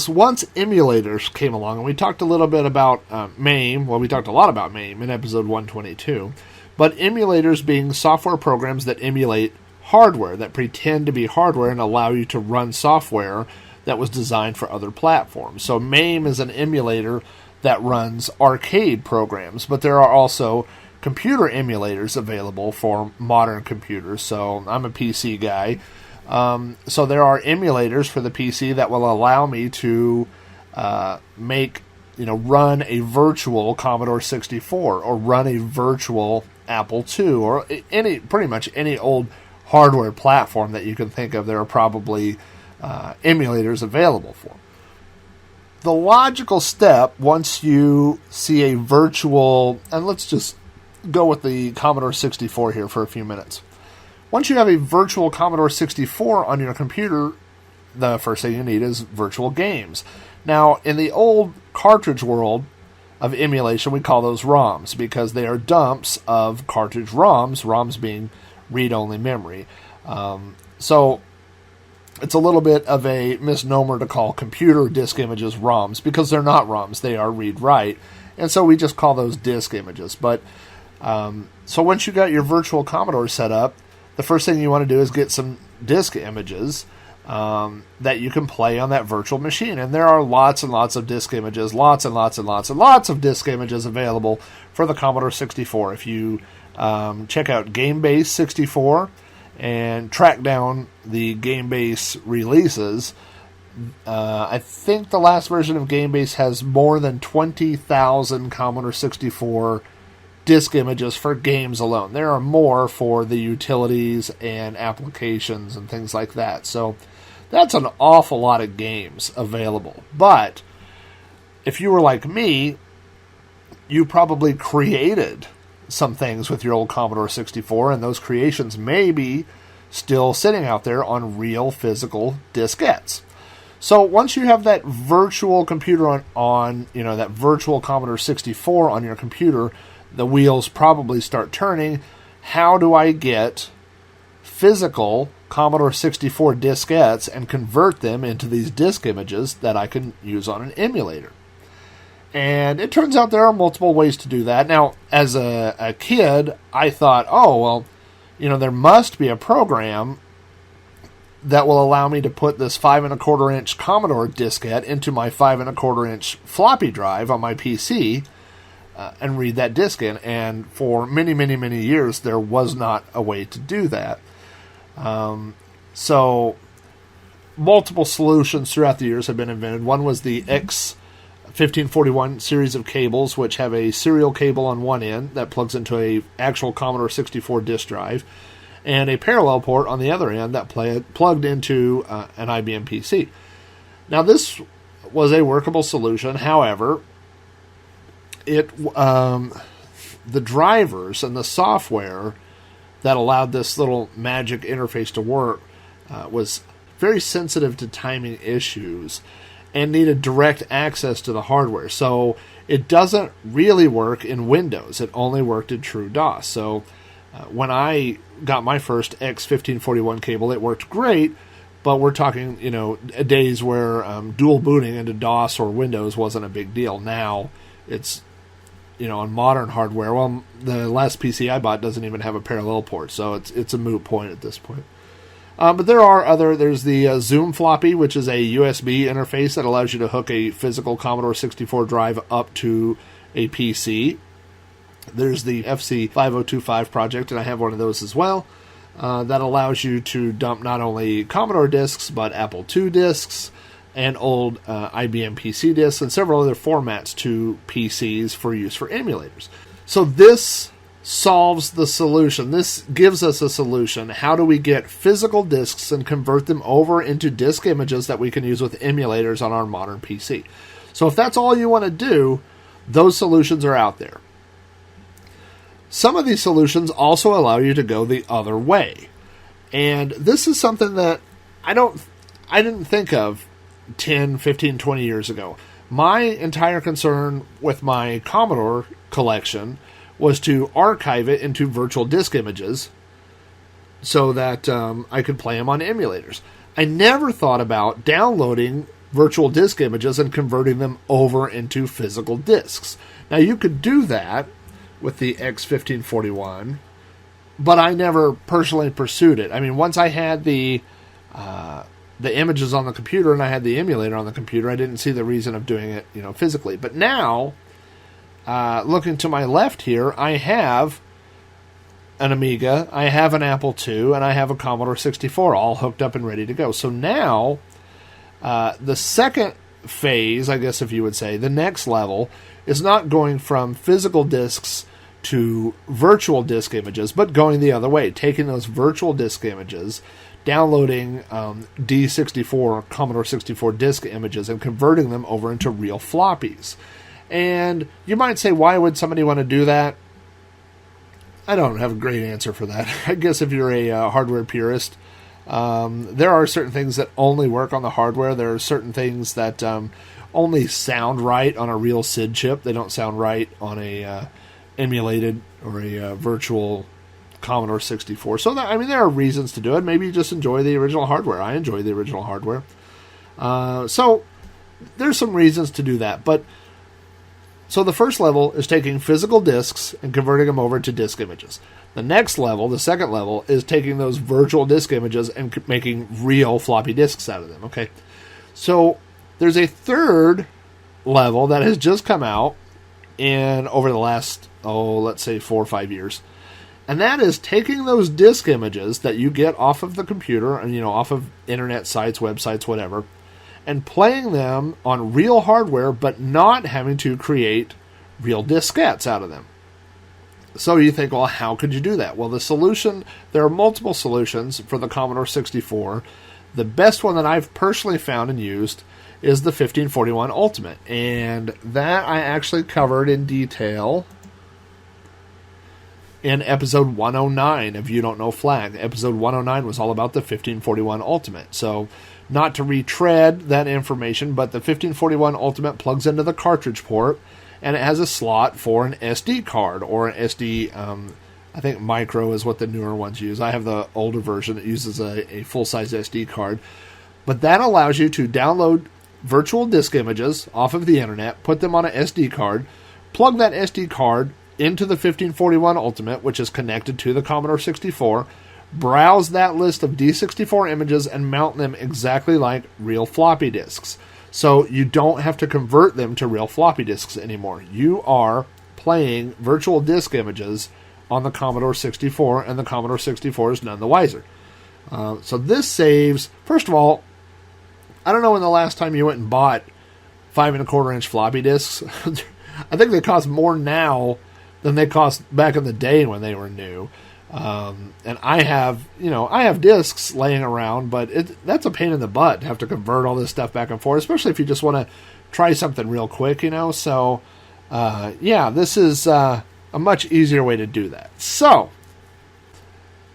once emulators came along, and we talked a little bit about MAME. Well, we talked a lot about MAME in episode 122. But emulators being software programs that emulate hardware, that pretend to be hardware and allow you to run software that was designed for other platforms. So MAME is an emulator that runs arcade programs, but there are also computer emulators available for modern computers. So I'm a PC guy. So there are emulators for the PC that will allow me to run a virtual Commodore 64 or run a virtual Apple II or pretty much any old hardware platform that you can think of. There are probably emulators available for. The logical step, once you see a virtual, and let's just go with the Commodore 64 here for a few minutes. Once you have a virtual Commodore 64 on your computer, the first thing you need is virtual games. Now, in the old cartridge world of emulation, we call those ROMs because they are dumps of cartridge ROMs being read-only memory. So it's a little bit of a misnomer to call computer disk images ROMs because they're not ROMs, they are read-write. And so we just call those disk images. But so once you got your virtual Commodore set up, the first thing you want to do is get some disk images that you can play on that virtual machine. And there are lots and lots of disk images, lots and lots and lots and lots of disk images available for the Commodore 64. If you check out GameBase 64 and track down the GameBase releases, I think the last version of GameBase has more than 20,000 Commodore 64 disk images for games alone. There are more for the utilities and applications and things like that. So that's an awful lot of games available. But if you were like me, you probably created some things with your old Commodore 64, and those creations may be still sitting out there on real physical diskettes. So once you have that virtual computer on that virtual Commodore 64 on your computer, the wheels probably start turning. How do I get physical Commodore 64 diskettes and convert them into these disk images that I can use on an emulator? And it turns out there are multiple ways to do that. Now, as a kid, I thought, there must be a program that will allow me to put this 5 1/4 inch Commodore diskette into my 5 1/4 inch floppy drive on my PC and read that disk in. And for many, many, many years, there was not a way to do that. So multiple solutions throughout the years have been invented. One was the X1541 series of cables, which have a serial cable on one end that plugs into a actual Commodore 64 disk drive, and a parallel port on the other end that plugged into an IBM PC. Now, this was a workable solution. However, the drivers and the software that allowed this little magic interface to work was very sensitive to timing issues. and needed direct access to the hardware. So it doesn't really work in Windows. It only worked in true DOS. So when I got my first X1541 cable, it worked great, but we're talking, days where dual booting into DOS or Windows wasn't a big deal. Now it's, on modern hardware, well, the last PC I bought doesn't even have a parallel port, so it's a moot point at this point. But there's the Zoom floppy, which is a USB interface that allows you to hook a physical Commodore 64 drive up to a PC. There's the FC5025 project, and I have one of those as well, that allows you to dump not only Commodore discs, but Apple II discs, and old IBM PC discs, and several other formats to PCs for use for emulators. So this solves the solution. This gives us a solution. How do we get physical discs and convert them over into disk images that we can use with emulators on our modern PC? So if that's all you want to do, those solutions are out there. Some of these solutions also allow you to go the other way. And this is something that I didn't think of 10, 15, 20 years ago. My entire concern with my Commodore collection was to archive it into virtual disk images so that I could play them on emulators. I never thought about downloading virtual disk images and converting them over into physical disks. Now, you could do that with the X1541, but I never personally pursued it. I mean, once I had the images on the computer and I had the emulator on the computer, I didn't see the reason of doing it, physically. But now, looking to my left here, I have an Amiga, I have an Apple II, and I have a Commodore 64 all hooked up and ready to go. So now, the second phase, I guess if you would say, the next level, is not going from physical disks to virtual disk images, but going the other way, taking those virtual disk images, downloading D64, Commodore 64 disk images, and converting them over into real floppies. And you might say, why would somebody want to do that? I don't have a great answer for that. I guess if you're a hardware purist, there are certain things that only work on the hardware. There are certain things that only sound right on a real SID chip. They don't sound right on a emulated or a virtual Commodore 64. So, there are reasons to do it. Maybe you just enjoy the original hardware. I enjoy the original hardware. So, there's some reasons to do that. So the first level is taking physical disks and converting them over to disk images. The next level, the second level, is taking those virtual disk images and making real floppy disks out of them. Okay, so there's a third level that has just come out over the last, let's say 4 or 5 years. And that is taking those disk images that you get off of the computer and, off of internet sites, websites, whatever, and playing them on real hardware, but not having to create real diskettes out of them. So you think, well, how could you do that? Well, there are multiple solutions for the Commodore 64. The best one that I've personally found and used is the 1541 Ultimate. And that I actually covered in detail in episode 109 of You Don't Know Flack. Episode 109 was all about the 1541 Ultimate. So, not to retread that information, but the 1541 Ultimate plugs into the cartridge port, and it has a slot for an SD card, or an SD, I think micro is what the newer ones use. I have the older version that uses a full-size SD card. But that allows you to download virtual disk images off of the internet, put them on an SD card, plug that SD card into the 1541 Ultimate, which is connected to the Commodore 64, browse that list of D64 images and mount them exactly like real floppy disks. So you don't have to convert them to real floppy disks anymore. You are playing virtual disk images on the Commodore 64, and the Commodore 64 is none the wiser. So this saves, first of all, I don't know when the last time you went and bought 5.25-inch floppy disks. I think they cost more now than they cost back in the day when they were new. And I have discs laying around, but that's a pain in the butt to have to convert all this stuff back and forth, especially if you just want to try something real quick, So, this is a much easier way to do that. So,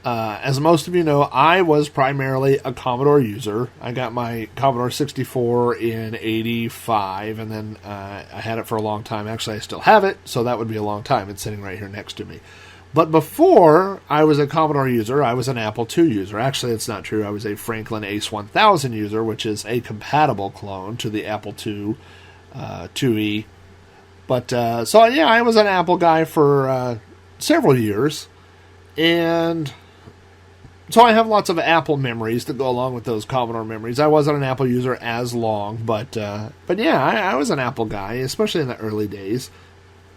as most of you know, I was primarily a Commodore user. I got my Commodore 64 in 85, and then I had it for a long time. Actually, I still have it, so that would be a long time. It's sitting right here next to me. But before I was a Commodore user, I was an Apple II user. Actually, it's not true. I was a Franklin Ace 1000 user, which is a compatible clone to the Apple II IIe. But, so yeah, I was an Apple guy for several years. And so I have lots of Apple memories that go along with those Commodore memories. I wasn't an Apple user as long, but yeah, I was an Apple guy, especially in the early days.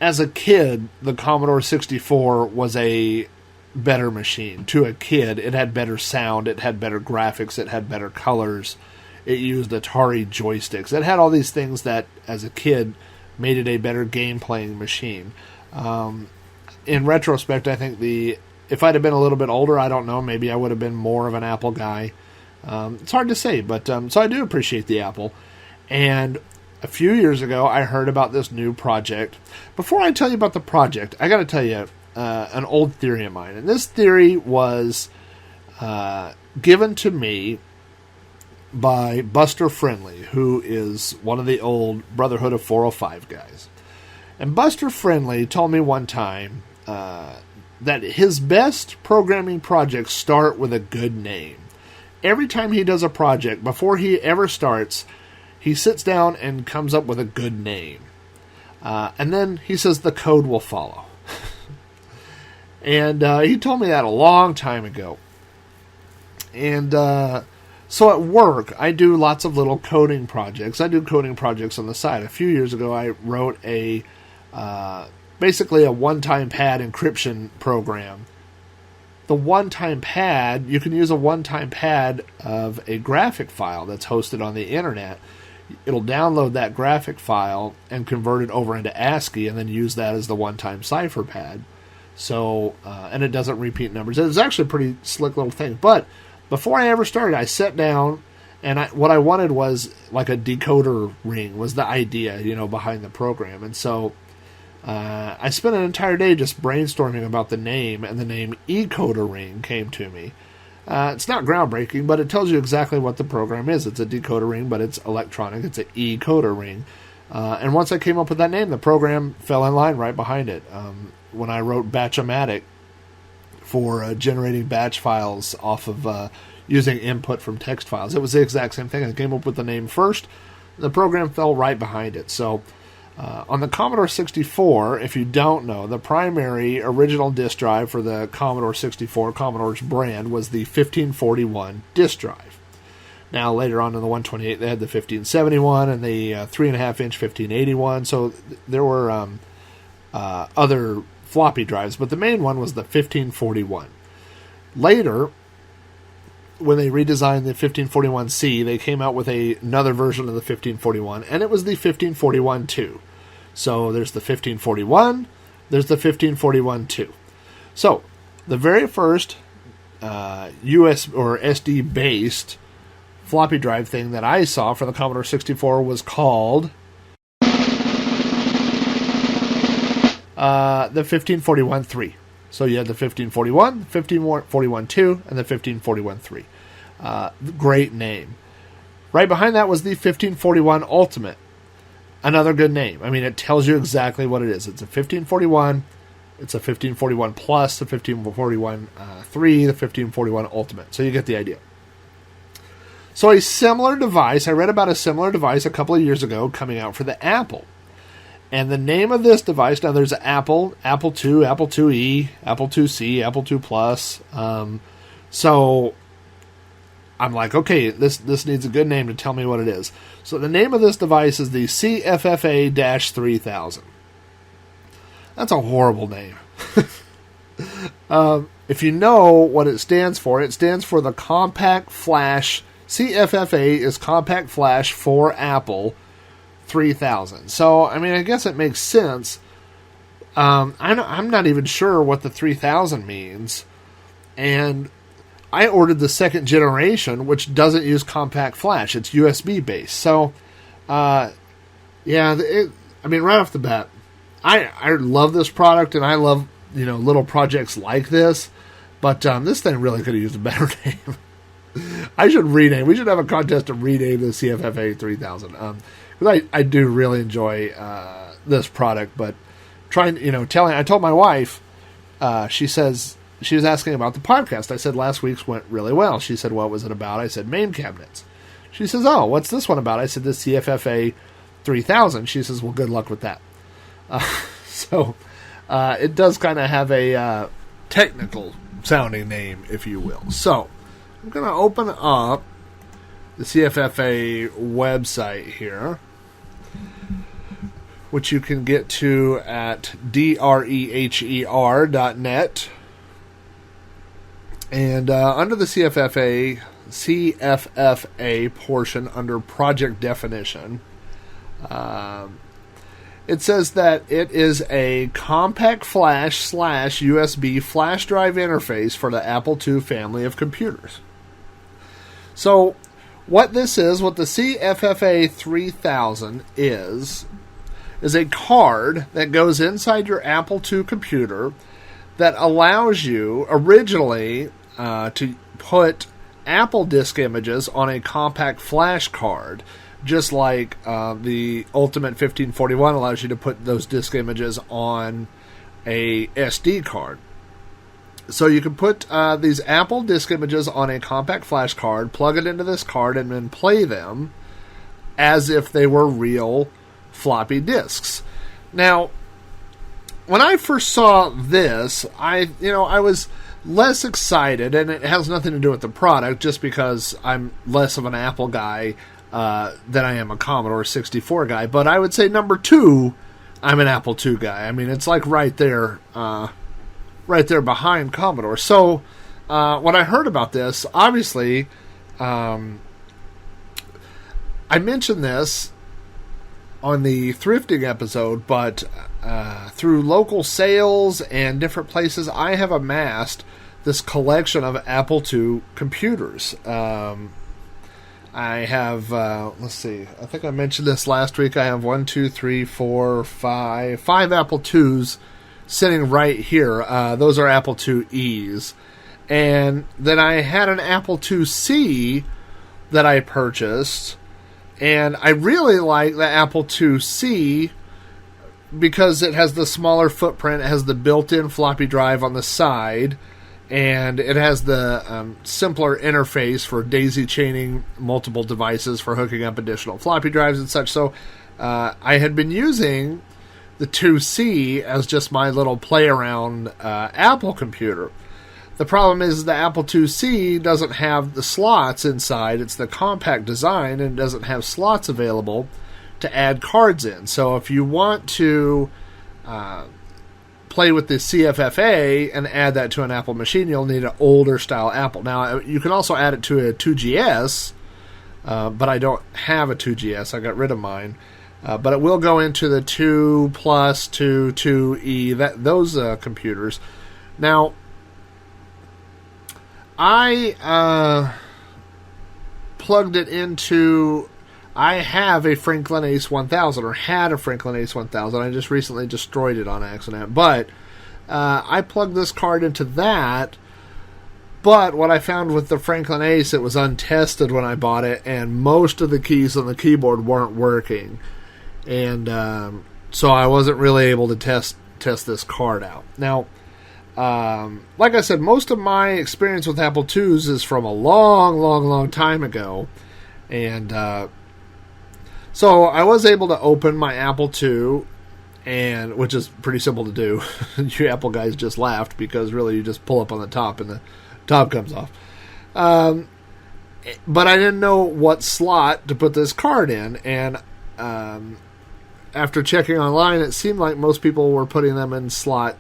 As a kid, the Commodore 64 was a better machine. To a kid, it had better sound, it had better graphics, it had better colors, it used Atari joysticks. It had all these things that, as a kid, made it a better game-playing machine. In retrospect, I think if I'd have been a little bit older, I don't know, maybe I would have been more of an Apple guy. It's hard to say, but so I do appreciate the Apple. And a few years ago, I heard about this new project. Before I tell you about the project, I got to tell you an old theory of mine. And this theory was given to me by Buster Friendly, who is one of the old Brotherhood of 405 guys. And Buster Friendly told me one time that his best programming projects start with a good name. Every time he does a project, before he ever starts, he sits down and comes up with a good name. And then he says the code will follow. And he told me that a long time ago. And so at work, I do lots of little coding projects. I do coding projects on the side. A few years ago, I wrote basically a one-time pad encryption program. The one-time pad, you can use a one-time pad of a graphic file that's hosted on the internet. It'll download that graphic file and convert it over into ASCII and then use that as the one-time cipher pad. So, and it doesn't repeat numbers. It's actually a pretty slick little thing. But before I ever started, I sat down and what I wanted was like a decoder ring was the idea, behind the program. And so I spent an entire day just brainstorming about the name, and the name eCoder Ring came to me. It's not groundbreaking, but it tells you exactly what the program is. It's a decoder ring, but it's electronic. It's an eCoder ring. And once I came up with that name, the program fell in line right behind it. When I wrote Batchomatic for generating batch files off of using input from text files, it was the exact same thing. I came up with the name first. The program fell right behind it. So on the Commodore 64, if you don't know, the primary original disk drive for the Commodore 64, Commodore's brand, was the 1541 disk drive. Now, later on in the 128, they had the 1571 and the 3.5-inch 1581, so there were other floppy drives, but the main one was the 1541. Later, when they redesigned the 1541C, they came out with another version of the 1541, and it was the 1541-2. So there's the 1541, there's the 1541-2. So the very first US or SD-based floppy drive thing that I saw for the Commodore 64 was called the 1541-3. So you had the 1541, the 1541-2, and the 1541-3. Great name. Right behind that was the 1541 Ultimate. Another good name. I mean, it tells you exactly what it is. It's a 1541, it's a 1541 Plus, the 1541 3, the 1541 Ultimate. So you get the idea. So a similar device, I read about a similar device a couple of years ago coming out for the Apple. And the name of this device, now there's Apple, Apple II, Apple IIe, Apple IIc, Apple II Plus. So I'm like, okay, this needs a good name to tell me what it is. So the name of this device is the CFFA-3000. That's a horrible name. If you know what it stands for the Compact Flash. CFFA is Compact Flash for Apple 3000. So, I mean, I guess it makes sense. I'm not even sure what the 3000 means. And I ordered the second generation, which doesn't use Compact Flash. It's USB based. So, right off the bat, I love this product, and I love, little projects like this. But this thing really could have used a better name. I should rename. We should have a contest to rename the CFFA-3000. Because I do really enjoy this product. But I told my wife, she says, she was asking about the podcast. I said last week's went really well. She said, what was it about? I said, main cabinets. She says, oh, what's this one about? I said, the CFFA-3000. She says, well, good luck with that. So it does kind of have a technical sounding name, if you will. So I'm going to open up the CFFA website here, which you can get to at dreher.net. And under the CFFA portion, under project definition, it says that it is a compact flash / USB flash drive interface for the Apple II family of computers. So, what the CFFA-3000 is a card that goes inside your Apple II computer that allows you originally to put Apple disk images on a compact flash card, just like the Ultimate 1541 allows you to put those disk images on a SD card. So you can put these Apple disk images on a compact flash card, plug it into this card, and then play them as if they were real floppy disks. Now, when I first saw this, I was less excited, and it has nothing to do with the product, just because I'm less of an Apple guy than I am a Commodore 64 guy. But I would say number 2, I'm an Apple II guy. I mean, it's like right there behind Commodore. So when I heard about this, obviously, I mentioned this on the thrifting episode, but through local sales and different places, I have amassed this collection of Apple II computers. I have, let's see, I think I mentioned this last week. I have 5 Apple IIs sitting right here. Those are Apple IIes. And then I had an Apple IIc that I purchased, and I really like the Apple IIc because it has the smaller footprint, it has the built-in floppy drive on the side, and it has the simpler interface for daisy-chaining multiple devices for hooking up additional floppy drives and such. So I had been using the IIc as just my little play-around Apple computer. The problem is the Apple IIc doesn't have the slots inside. It's the compact design, and it doesn't have slots available to add cards in. So if you want to play with the CFFA and add that to an Apple machine, you'll need an older style Apple. Now, you can also add it to a 2GS, but I don't have a 2GS. I got rid of mine. But it will go into the 2 Plus, 2E, those computers. Now, I plugged it into... I have a Franklin Ace 1000, or had a Franklin Ace 1000. I just recently destroyed it on accident. But I plugged this card into that. But what I found with the Franklin Ace, it was untested when I bought it, and most of the keys on the keyboard weren't working. And so I wasn't really able to test this card out. Now, like I said, most of my experience with Apple IIs is from a long time ago. And so I was able to open my Apple II, and which is pretty simple to do. You Apple guys just laughed, because really you just pull up on the top and the top comes off. But I didn't know what slot to put this card in, and after checking online, it seemed like most people were putting them in slot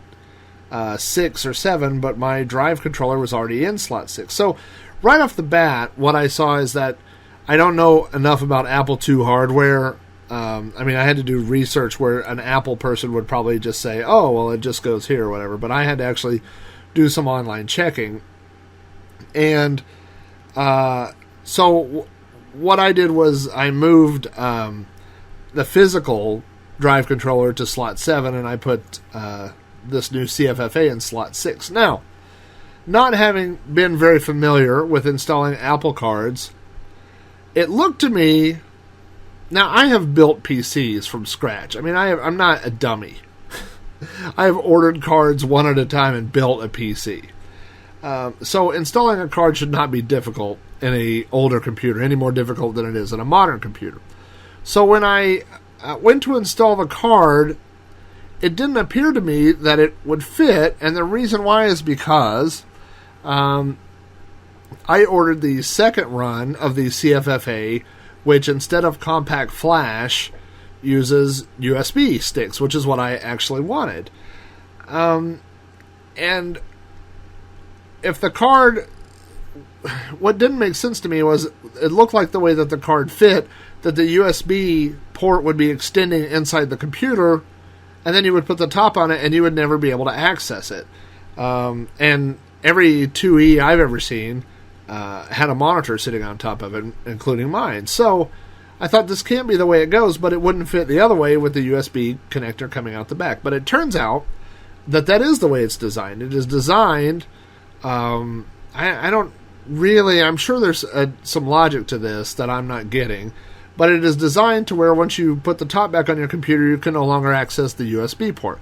6 or 7, but my drive controller was already in slot 6. So right off the bat, what I saw is that I don't know enough about Apple II hardware. I had to do research where an Apple person would probably just say, oh, well, it just goes here or whatever. But I had to actually do some online checking. And so what I did was I moved the physical drive controller to slot 7, and I put this new CFFA in slot 6. Now, not having been very familiar with installing Apple cards, it looked to me... Now, I have built PCs from scratch. I mean, I'm not a dummy. I have ordered cards one at a time and built a PC. So installing a card should not be difficult in an older computer, any more difficult than it is in a modern computer. So when I went to install the card, it didn't appear to me that it would fit, and the reason why is because I ordered the second run of the CFFA, which instead of compact flash uses USB sticks, which is what I actually wanted. And if the card... What didn't make sense to me was it looked like the way that the card fit, that the USB port would be extending inside the computer, and then you would put the top on it and you would never be able to access it. And every 2E I've ever seen had a monitor sitting on top of it, including mine. So I thought this can't be the way it goes, but it wouldn't fit the other way with the USB connector coming out the back. But it turns out that is the way it's designed. It is designed... I don't really... I'm sure there's some logic to this that I'm not getting, but it is designed to where once you put the top back on your computer, you can no longer access the USB port.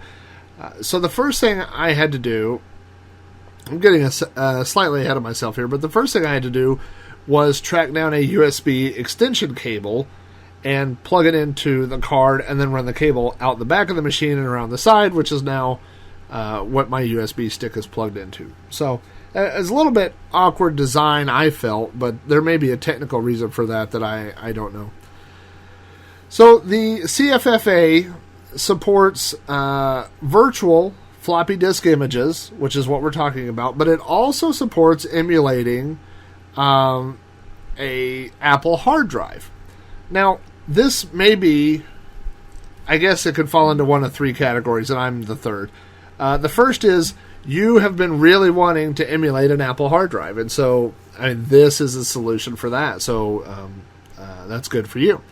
So the first thing I had to do... I'm getting slightly ahead of myself here, but the first thing I had to do was track down a USB extension cable and plug it into the card and then run the cable out the back of the machine and around the side, which is now what my USB stick is plugged into. So it's a little bit awkward design, I felt, but there may be a technical reason for that I don't know. So the CFFA supports virtual floppy disk images, which is what we're talking about, but it also supports emulating a Apple hard drive. Now, this may be, I guess it could fall into one of three categories, and I'm the third. The first is you have been really wanting to emulate an Apple hard drive, and so this is a solution for that, so that's good for you.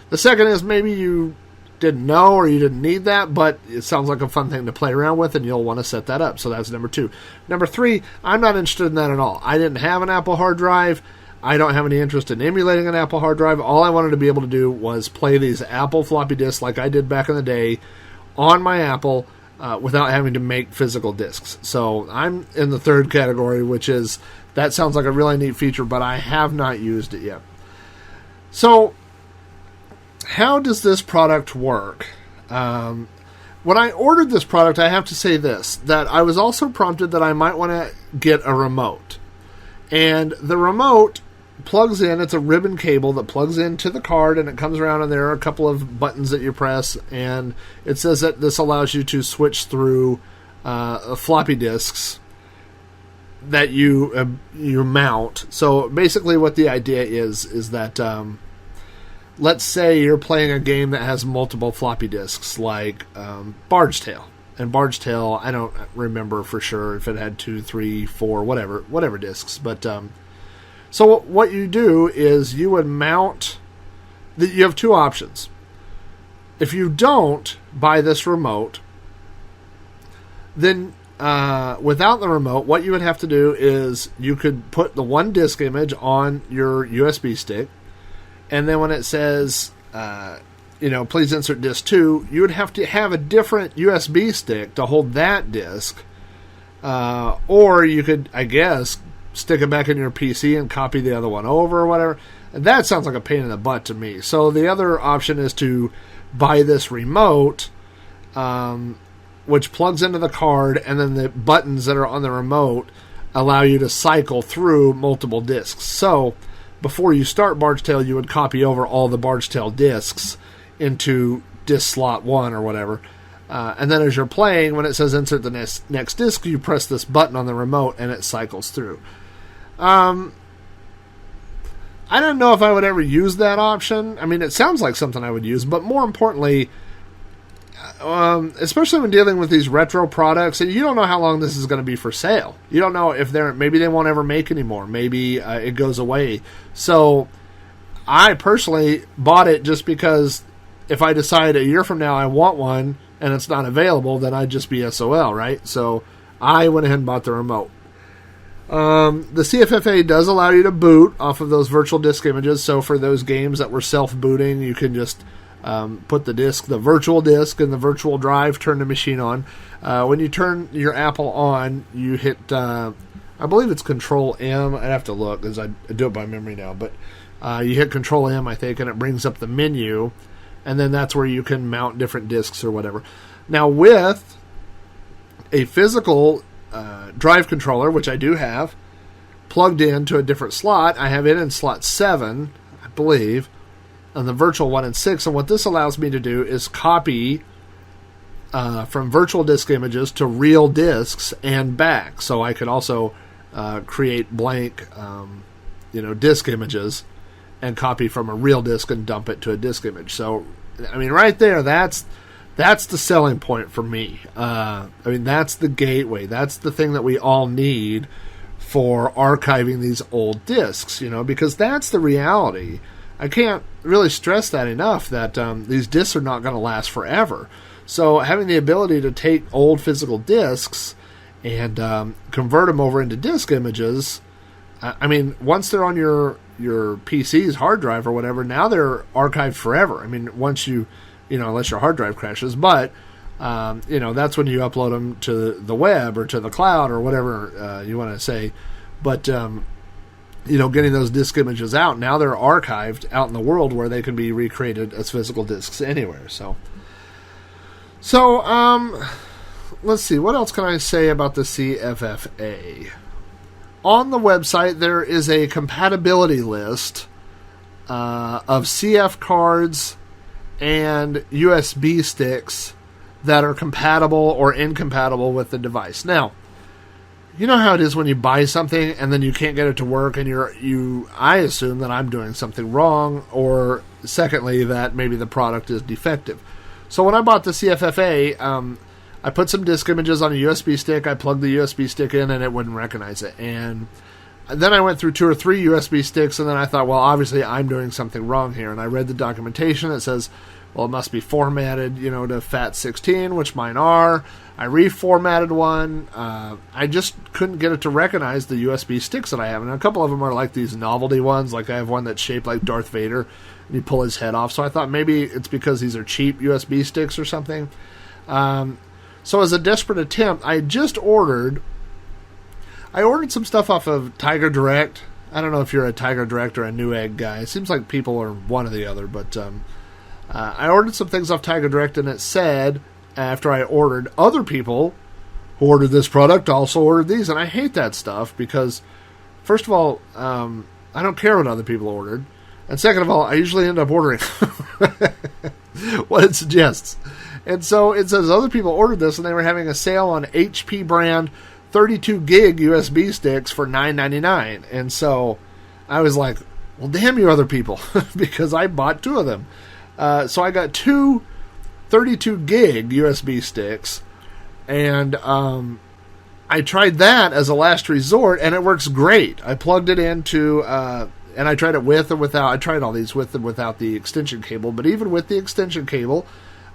The second is maybe you didn't know or you didn't need that, but it sounds like a fun thing to play around with, and you'll want to set that up. So that's number two. Number three, I'm not interested in that at all. I didn't have an Apple hard drive. I don't have any interest in emulating an Apple hard drive. All I wanted to be able to do was play these Apple floppy disks like I did back in the day on my Apple without having to make physical disks. So I'm in the third category, which is that sounds like a really neat feature, but I have not used it yet. So how does this product work? When I ordered this product, I have to say this, that I was also prompted that I might want to get a remote. And the remote plugs in, it's a ribbon cable that plugs into the card, and it comes around, and there are a couple of buttons that you press, and it says that this allows you to switch through floppy disks that you mount. So basically what the idea is that... let's say you're playing a game that has multiple floppy disks, like Barge Tale. And Barge Tale, I don't remember for sure if it had 2, 3, 4, whatever disks. But so what you do is you would mount... You have two options. If you don't buy this remote, then without the remote, what you would have to do is you could put the one disk image on your USB stick, and then when it says, please insert disk 2, you would have to have a different USB stick to hold that disk. Or you could, I guess, stick it back in your PC and copy the other one over or whatever. And that sounds like a pain in the butt to me. So the other option is to buy this remote, which plugs into the card, and then the buttons that are on the remote allow you to cycle through multiple disks. So before you start Barge Tale, you would copy over all the Barge Tale discs into disk slot 1 or whatever. And then as you're playing, when it says insert the next disc, you press this button on the remote and it cycles through. I don't know if I would ever use that option. I mean, it sounds like something I would use, but more importantly, especially when dealing with these retro products, and you don't know how long this is going to be for sale. You don't know if maybe they won't ever make anymore. Maybe it goes away. So I personally bought it just because if I decide a year from now I want one and it's not available, then I'd just be SOL, right? So I went ahead and bought the remote. The CFFA does allow you to boot off of those virtual disk images. So for those games that were self-booting, you can just put the virtual disk in the virtual drive, turn the machine on. When you turn your Apple on, you hit, I believe it's Control M. I'd have to look because I do it by memory now. But you hit Control M, I think, and it brings up the menu. And then that's where you can mount different disks or whatever. Now with a physical drive controller, which I do have, plugged into a different slot, I have it in slot 7, I believe, and the virtual 1 and 6. And what this allows me to do is copy from virtual disk images to real disks and back. So I could also create blank disk images and copy from a real disk and dump it to a disk image. So, I mean, right there, that's the selling point for me. That's the gateway. That's the thing that we all need for archiving these old disks, because that's the reality. I can't really stress that enough, that these disks are not going to last forever. So having the ability to take old physical disks and convert them over into disk images, once they're on your PC's hard drive or whatever, now they're archived forever. Once unless your hard drive crashes, but that's when you upload them to the web or to the cloud or whatever you want to say. But getting those disk images out, now they're archived out in the world where they can be recreated as physical disks anywhere. So let's see, what else can I say about the CFFA? On the website, there is a compatibility list of CF cards and USB sticks that are compatible or incompatible with the device. Now, you know how it is when you buy something and then you can't get it to work, and I assume that I'm doing something wrong, or secondly, that maybe the product is defective. So when I bought the CFFA, I put some disk images on a USB stick, I plugged the USB stick in, and it wouldn't recognize it. And then I went through 2 or 3 USB sticks, and then I thought, well, obviously I'm doing something wrong here. And I read the documentation that says, well, it must be formatted, to FAT16, which mine are. I reformatted one. I just couldn't get it to recognize the USB sticks that I have. And a couple of them are like these novelty ones. Like I have one that's shaped like Darth Vader, and you pull his head off. So I thought maybe it's because these are cheap USB sticks or something. So as a desperate attempt, I ordered some stuff off of Tiger Direct. I don't know if you're a Tiger Direct or a Newegg guy. It seems like people are one or the other, but I ordered some things off Tiger Direct, and it said, after I ordered, other people who ordered this product also ordered these, and I hate that stuff because, first of all, I don't care what other people ordered, and second of all, I usually end up ordering what it suggests. And so it says other people ordered this, and they were having a sale on HP brand 32 gig USB sticks for $9.99. And so I was like, well, damn you other people, because I bought 2 of them. So I got 2 32 gig USB sticks, and I tried that as a last resort, and it works great. I plugged it into, and I tried it with and without. I tried all these with and without the extension cable, but even with the extension cable,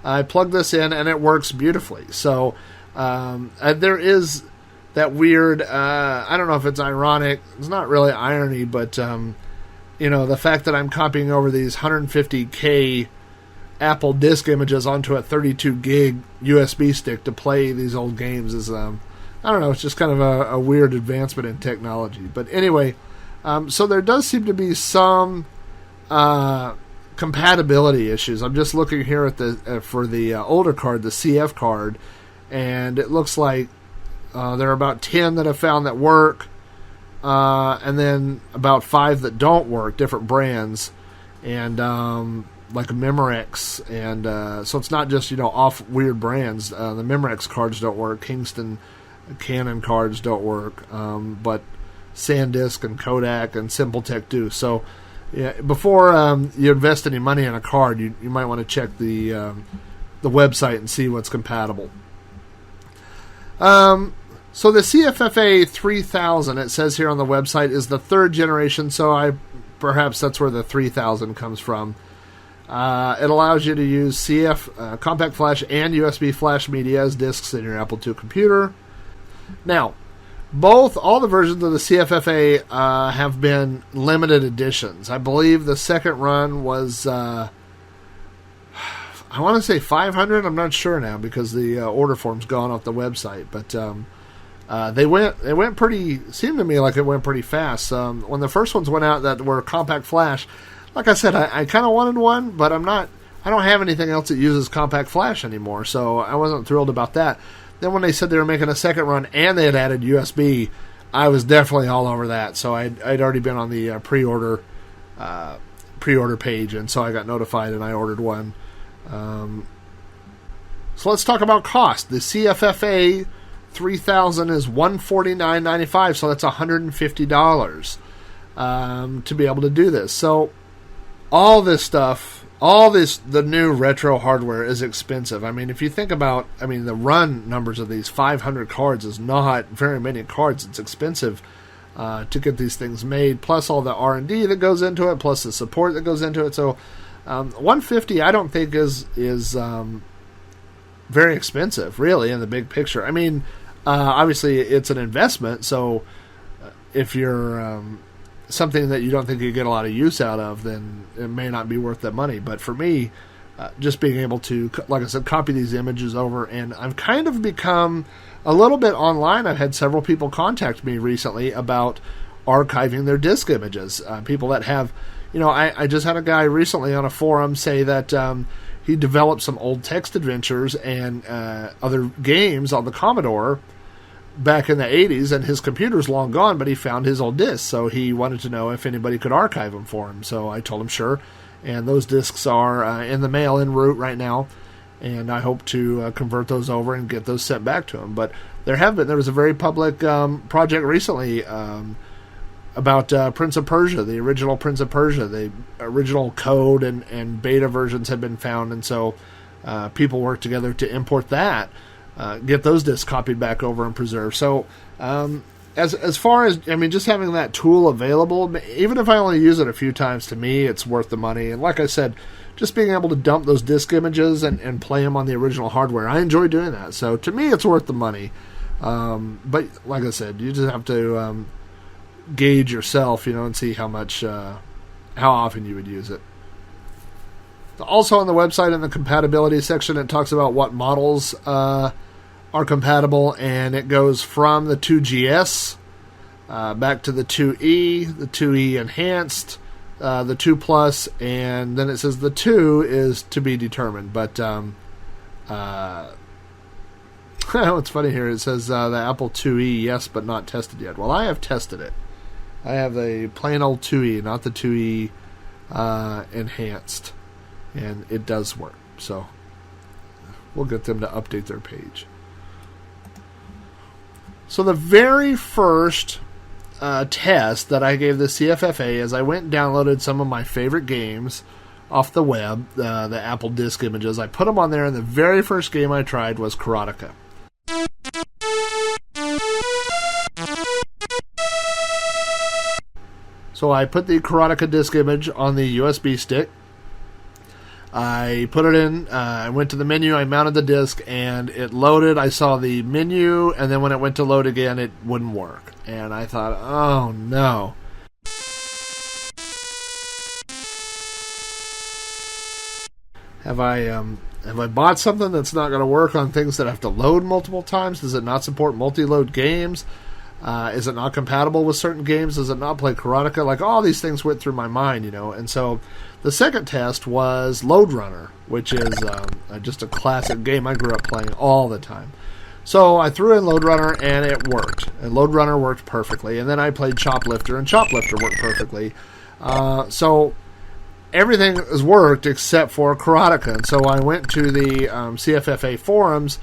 I plugged this in, and it works beautifully. So there is that weird, I don't know if it's ironic, it's not really irony, but the fact that I'm copying over these 150K Apple disk images onto a 32 gig USB stick to play these old games is, I don't know, it's just kind of a weird advancement in technology. But anyway, so there does seem to be some compatibility issues. I'm just looking here at for the older card, the CF card, and it looks like there are about 10 that have found that work, and then about 5 that don't work, different brands, and like Memorex, and so it's not just off weird brands. The Memorex cards don't work, Kingston Canon cards don't work, but SanDisk and Kodak and Simpletech do. So yeah, before you invest any money in a card, you might want to check the website and see what's compatible. So the CFFA-3000, it says here on the website, is the 3rd generation, so perhaps that's where the 3000 comes from. It allows you to use CF, compact flash, and USB flash media as disks in your Apple II computer. Now, all the versions of the CFFA have been limited editions. I believe the second run was, I want to say 500. I'm not sure now because the order form's gone off the website. But they went pretty. Seemed to me like it went pretty fast. When the first ones went out that were compact flash, like I said, I kind of wanted one, but I don't have anything else that uses compact flash anymore, so I wasn't thrilled about that. Then when they said they were making a second run and they had added USB, I was definitely all over that. So I'd already been on the pre-order page, and so I got notified and I ordered one. So let's talk about cost. The CFFA-3000 is $149.95, so that's $150 to be able to do this. So all this stuff, the new retro hardware is expensive. I mean, if you think about, the run numbers of these 500 cards is not very many cards. It's expensive to get these things made, plus all the R&D that goes into it, plus the support that goes into it. So $150 I don't think is very expensive, really, in the big picture. Obviously it's an investment, so if you're something that you don't think you get a lot of use out of, then it may not be worth that money. But for me, just being able to, like I said, copy these images over, and I've kind of become a little bit online. I've had several people contact me recently about archiving their disk images. People that have, I just had a guy recently on a forum say that he developed some old text adventures and other games on the Commodore back in the 80s, and his computer's long gone, but he found his old discs, so he wanted to know if anybody could archive them for him. So I told him sure, and those discs are in the mail en route right now, and I hope to convert those over and get those sent back to him. But there was a very public project recently about Prince of Persia, the original Prince of Persia. The original code and beta versions have been found, and so people worked together to import that, get those discs copied back over and preserved. So as far as, just having that tool available, even if I only use it a few times, to me it's worth the money. And like I said, just being able to dump those disc images and play them on the original hardware, I enjoy doing that. So to me it's worth the money. But like I said, you just have to gauge yourself, and see how often you would use it. Also on the website, in the compatibility section, it talks about what models are compatible, and it goes from the 2GS back to the 2E, the 2E Enhanced, the 2 Plus, and then it says the 2 is to be determined. But what's funny here, it says the Apple 2E, yes, but not tested yet. Well, I have tested it. I have the plain old 2E, not the 2E Enhanced, and it does work. So we'll get them to update their page. So the very first test that I gave the CFFA is I went and downloaded some of my favorite games off the web, the Apple disk images. I put them on there, and the very first game I tried was Karateka. So I put the Karateka disk image on the USB stick. I put it in, I went to the menu, I mounted the disc, and it loaded. I saw the menu, and then when it went to load again, it wouldn't work. And I thought, oh no. Have I bought something that's not going to work on things that have to load multiple times? Does it not support multi-load games? Is it not compatible with certain games? Does it not play Karateka? Like, all these things went through my mind, And so the second test was Lode Runner, which is just a classic game I grew up playing all the time. So I threw in Lode Runner, and it worked. And Lode Runner worked perfectly. And then I played Choplifter, and Choplifter worked perfectly. So everything has worked except for Karateka. And so I went to the CFFA forums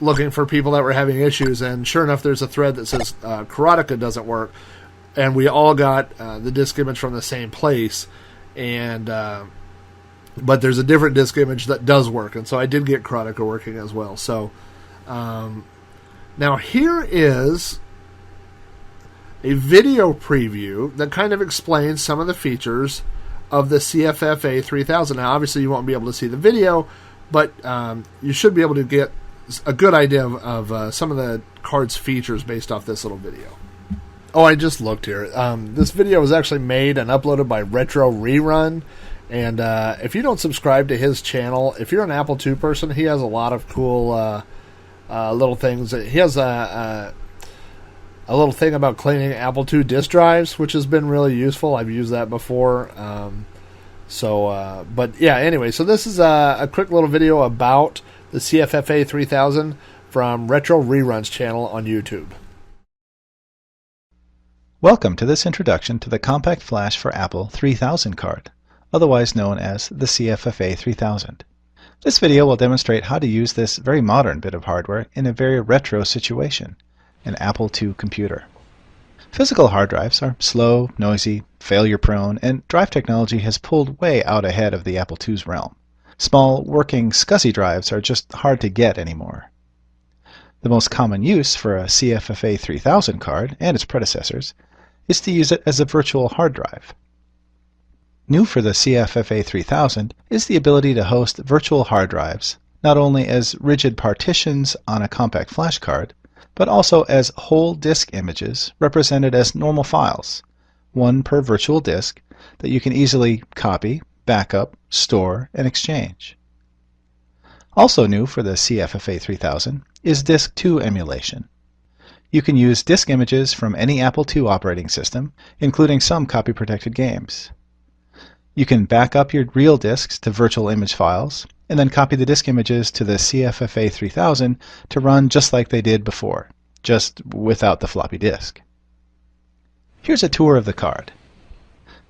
looking for people that were having issues, and sure enough, there's a thread that says Karateka doesn't work, and we all got the disk image from the same place, and but there's a different disk image that does work, and so I did get Karateka working as well. So now here is a video preview that kind of explains some of the features of the CFFA-3000. Now, obviously, you won't be able to see the video, but you should be able to get a good idea of some of the card's features based off this little video. Oh, I just looked here. This video was actually made and uploaded by Retro Rerun. And if you don't subscribe to his channel, if you're an Apple II person, he has a lot of cool little things. He has a little thing about cleaning Apple II disk drives, which has been really useful. I've used that before. But yeah, anyway, so this is a quick little video about the CFFA-3000 from Retro Rerun's channel on YouTube. Welcome to this introduction to the Compact Flash for Apple 3000 card, otherwise known as the CFFA-3000. This video will demonstrate how to use this very modern bit of hardware in a very retro situation, an Apple II computer. Physical hard drives are slow, noisy, failure-prone, and drive technology has pulled way out ahead of the Apple II's realm. Small, working, SCSI drives are just hard to get anymore. The most common use for a CFFA-3000 card and its predecessors is to use it as a virtual hard drive. New for the CFFA-3000 is the ability to host virtual hard drives, not only as rigid partitions on a compact flash card, but also as whole disk images represented as normal files, one per virtual disk that you can easily copy, backup, store, and exchange. Also new for the CFFA-3000 is Disk 2 emulation. You can use disk images from any Apple II operating system, including some copy-protected games. You can back up your real disks to virtual image files, and then copy the disk images to the CFFA-3000 to run just like they did before, just without the floppy disk. Here's a tour of the card.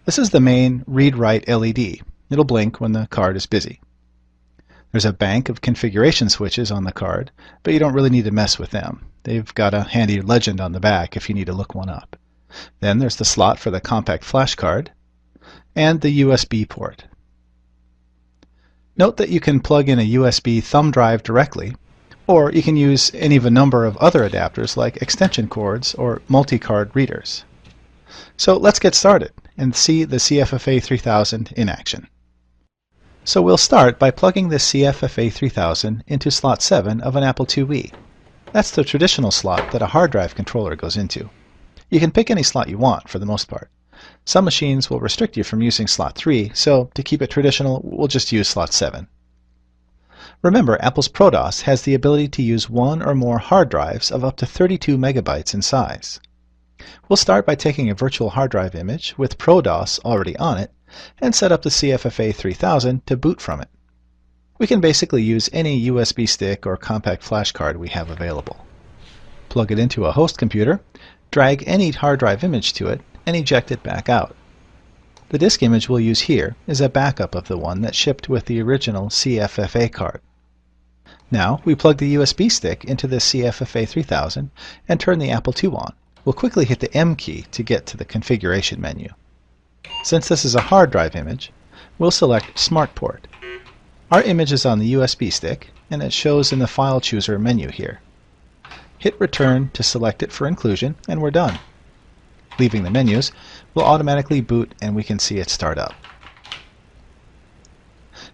This is the main read-write LED. It'll blink when the card is busy. There's a bank of configuration switches on the card, but you don't really need to mess with them. They've got a handy legend on the back if you need to look one up. Then there's the slot for the compact flash card, and the USB port. Note that you can plug in a USB thumb drive directly, or you can use any of a number of other adapters like extension cords or multi-card readers. So let's get started and see the CFFA-3000 in action. So we'll start by plugging the CFFA-3000 into slot 7 of an Apple IIe. That's the traditional slot that a hard drive controller goes into. You can pick any slot you want for the most part. Some machines will restrict you from using slot 3, so to keep it traditional, we'll just use slot 7. Remember, Apple's ProDOS has the ability to use one or more hard drives of up to 32 megabytes in size. We'll start by taking a virtual hard drive image with ProDOS already on it and set up the CFFA-3000 to boot from it. We can basically use any USB stick or compact flash card we have available. Plug it into a host computer, drag any hard drive image to it, and eject it back out. The disk image we'll use here is a backup of the one that shipped with the original CFFA card. Now we plug the USB stick into the CFFA-3000 and turn the Apple II on. We'll quickly hit the M key to get to the configuration menu. Since this is a hard drive image, we'll select Smart Port. Our image is on the USB stick, and it shows in the File Chooser menu here. Hit Return to select it for inclusion, and we're done. Leaving the menus, will automatically boot and we can see it start up.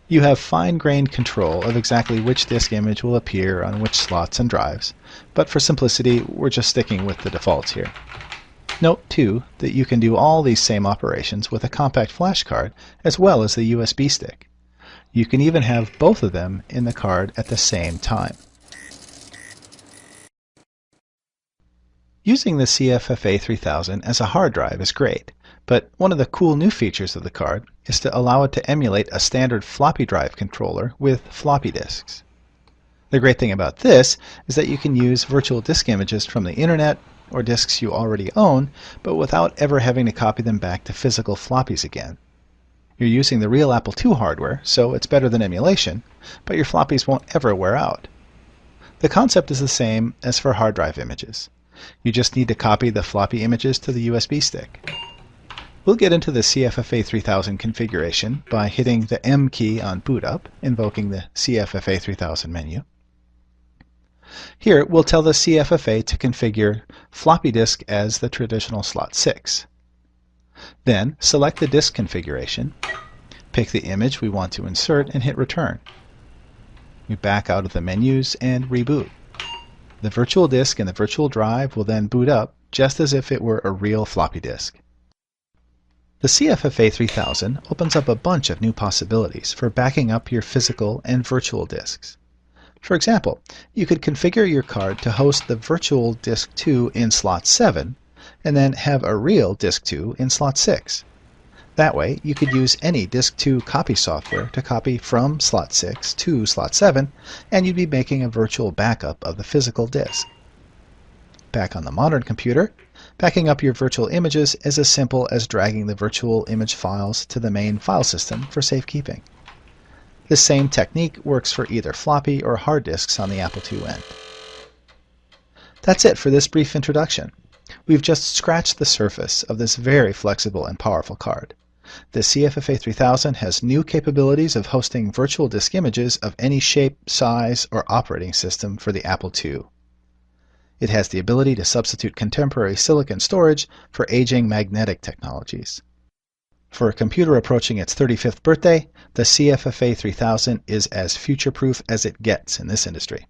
You have fine-grained control of exactly which disk image will appear on which slots and drives, but for simplicity, we're just sticking with the defaults here. Note, too, that you can do all these same operations with a compact flash card as well as the USB stick. You can even have both of them in the card at the same time. Using the CFFA-3000 as a hard drive is great, but one of the cool new features of the card is to allow it to emulate a standard floppy drive controller with floppy disks. The great thing about this is that you can use virtual disk images from the internet or disks you already own, but without ever having to copy them back to physical floppies again. You're using the real Apple II hardware, so it's better than emulation, but your floppies won't ever wear out. The concept is the same as for hard drive images. You just need to copy the floppy images to the USB stick. We'll get into the CFFA-3000 configuration by hitting the M key on boot up, invoking the CFFA-3000 menu. Here, we'll tell the CFFA to configure floppy disk as the traditional slot 6. Then, select the disk configuration, pick the image we want to insert, and hit Return. You back out of the menus and reboot. The virtual disk and the virtual drive will then boot up just as if it were a real floppy disk. The CFFA-3000 opens up a bunch of new possibilities for backing up your physical and virtual disks. For example, you could configure your card to host the virtual disk 2 in slot 7 and then have a real disk 2 in slot 6. That way, you could use any disk 2 copy software to copy from slot 6 to slot 7, and you'd be making a virtual backup of the physical disk. Back on the modern computer, backing up your virtual images is as simple as dragging the virtual image files to the main file system for safekeeping. This same technique works for either floppy or hard disks on the Apple II end. That's it for this brief introduction. We've just scratched the surface of this very flexible and powerful card. The CFFA-3000 has new capabilities of hosting virtual disk images of any shape, size, or operating system for the Apple II. It has the ability to substitute contemporary silicon storage for aging magnetic technologies. For a computer approaching its 35th birthday, the CFFA-3000 is as future-proof as it gets in this industry.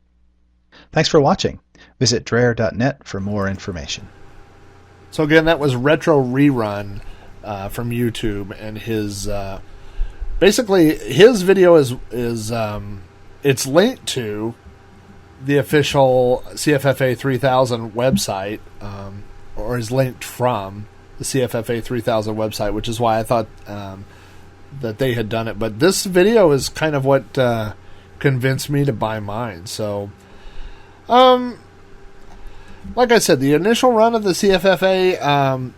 Thanks for watching. Visit Dreher.net for more information. So again, that was Retro Rerun from YouTube, and his basically his video is it's linked to the official CFFA-3000 website, or is linked from the CFFA-3000 website, which is why I thought that they had done it. But this video is kind of what convinced me to buy mine. So, like I said, the initial run of the CFFA,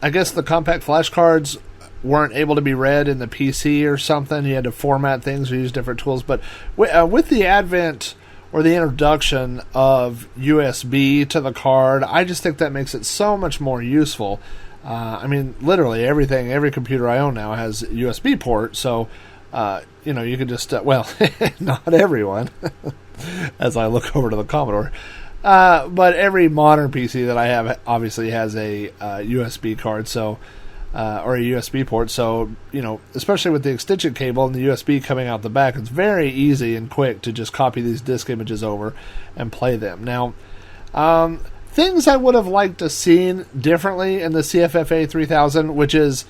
I guess the compact flash cards weren't able to be read in the PC or something. You had to format things or use different tools. But with the advent or the introduction of USB to the card, I just think that makes it so much more useful. I mean, literally every computer I own now has a USB port, so you can just well, not everyone, as I look over to the Commodore, but every modern PC that I have obviously has a USB card, so or a USB port. So especially with the extension cable and the USB coming out the back, it's very easy and quick to just copy these disk images over and play them. Now, things I would have liked to seen differently in the CFFA-3000, which is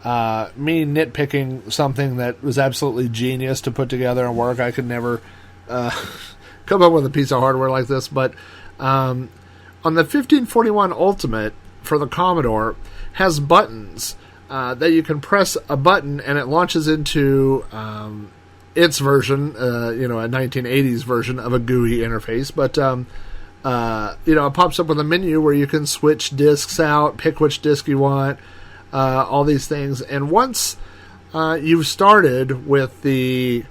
me nitpicking something that was absolutely genius to put together and work. I could never come up with a piece of hardware like this. But on the 1541 Ultimate for the Commodore, has buttons that you can press a button and it launches into its version, a 1980s version of a GUI interface. But it pops up with a menu where you can switch discs out, pick which disc you want, all these things. And once you've started with the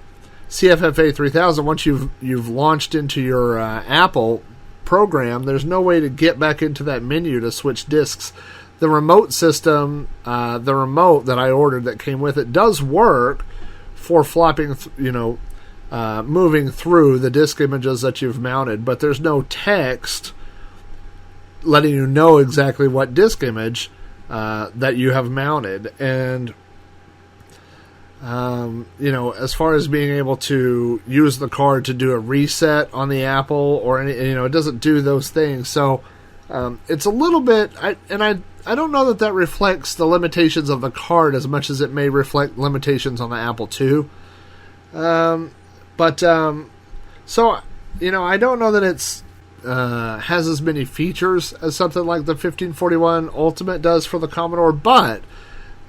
CFFA-3000, once you've launched into your Apple program, there's no way to get back into that menu to switch discs. The remote system, the remote that I ordered that came with it, does work for flopping, moving through the disk images that you've mounted, but there's no text letting you know exactly what disk image that you have mounted. And as far as being able to use the card to do a reset on the Apple or any, it doesn't do those things. So it's a little bit, I don't know that reflects the limitations of the card as much as it may reflect limitations on the Apple II. So I don't know that it's has as many features as something like the 1541 Ultimate does for the Commodore, but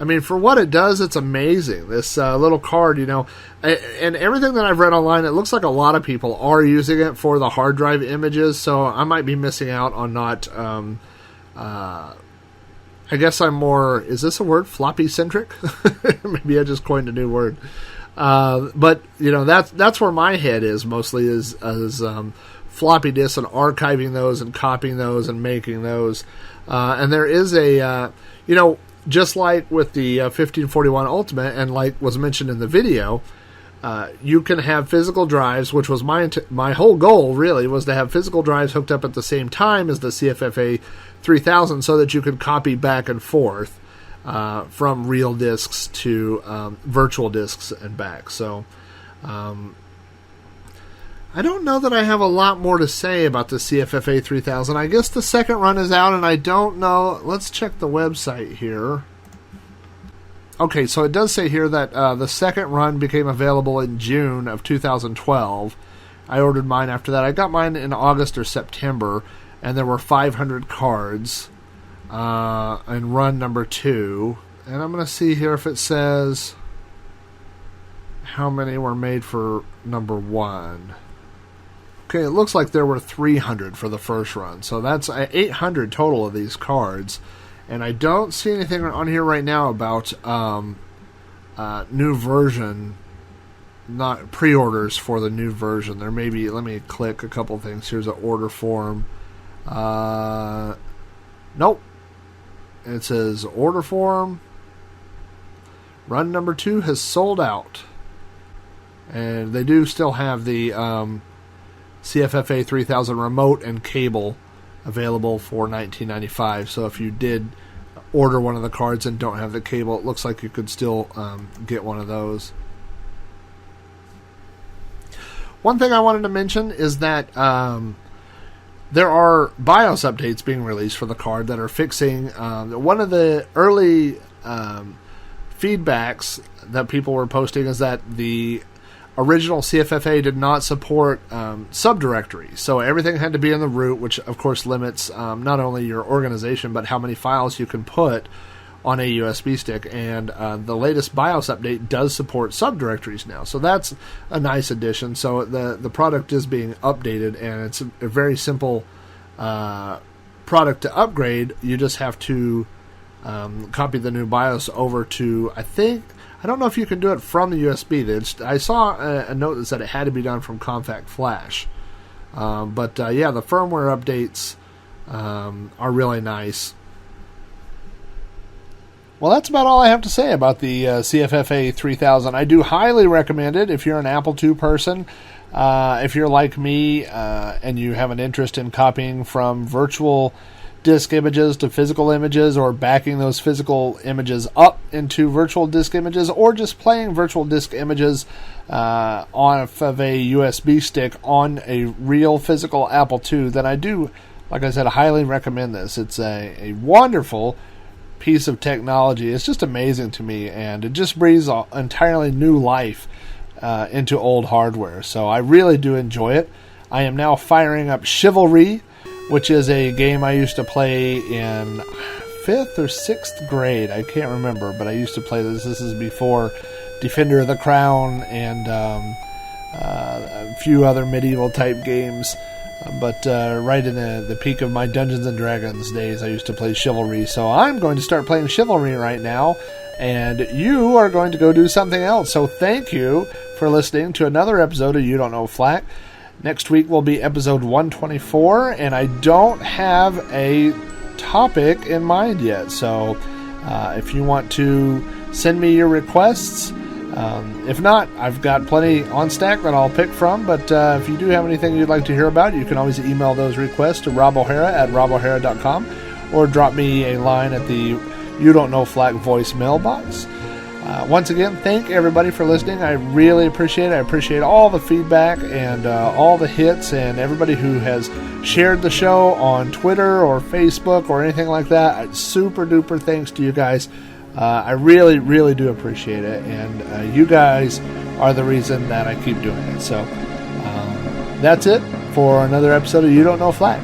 I mean, for what it does, it's amazing. This little card, and everything that I've read online, it looks like a lot of people are using it for the hard drive images, so I might be missing out on not, I guess I'm more, is this a word, floppy-centric? Maybe I just coined a new word. But that's where my head is mostly, is floppy disks and archiving those and copying those and making those. And there is a, just like with the 1541 Ultimate, and like was mentioned in the video, you can have physical drives, which was my whole goal, really, was to have physical drives hooked up at the same time as the CFFA-3000 so that you could copy back and forth from real disks to virtual disks and back. So, I don't know that I have a lot more to say about the CFFA-3000. I guess the second run is out, and I don't know. Let's check the website here. Okay, so it does say here that the second run became available in June of 2012. I ordered mine after that. I got mine in August or September, and there were 500 cards in run number 2. And I'm going to see here if it says how many were made for number 1. Okay, it looks like there were 300 for the first run. So that's 800 total of these cards. And I don't see anything on here right now about new version, not pre-orders for the new version. There may be, let me click a couple things. Here's an order form. Nope. It says order form. Run number 2 has sold out. And they do still have the CFFA-3000 remote and cable available for $19.95. So if you did order one of the cards and don't have the cable, it looks like you could still get one of those. One thing I wanted to mention is that there are BIOS updates being released for the card that are fixing one of the early feedbacks that people were posting is that the original CFFA did not support subdirectories, so everything had to be in the root, which of course limits not only your organization but how many files you can put on a USB stick. And the latest BIOS update does support subdirectories now, so that's a nice addition. So the product is being updated, and it's a very simple product to upgrade. You just have to copy the new BIOS over to, I don't know if you can do it from the USB. I saw a note that said it had to be done from compact flash. But the firmware updates are really nice. Well, that's about all I have to say about the CFFA-3000. I do highly recommend it if you're an Apple II person. If you're like me and you have an interest in copying from virtual disk images to physical images, or backing those physical images up into virtual disk images, or just playing virtual disk images off of a USB stick on a real physical Apple II, then I do, like I said, highly recommend this. It's a wonderful piece of technology. It's just amazing to me, and it just breathes an entirely new life into old hardware. So I really do enjoy it. I am now firing up Chivalry, which is a game I used to play in 5th or 6th grade. I can't remember, but I used to play this. This is before Defender of the Crown and a few other medieval type games. But right in the peak of my Dungeons & Dragons days, I used to play Chivalry. So I'm going to start playing Chivalry right now, and you are going to go do something else. So thank you for listening to another episode of You Don't Know Flack. Next week will be episode 124, and I don't have a topic in mind yet. So if you want to send me your requests, if not, I've got plenty on stack that I'll pick from. But if you do have anything you'd like to hear about, you can always email those requests to robohara@robohara.com, or drop me a line at the You Don't Know Flack voicemail box. Once again, thank everybody for listening. I really appreciate it. I appreciate all the feedback and all the hits, and everybody who has shared the show on Twitter or Facebook or anything like that. Super duper thanks to you guys. I really, really do appreciate it, and you guys are the reason that I keep doing it. So that's it for another episode of You Don't Know Flack.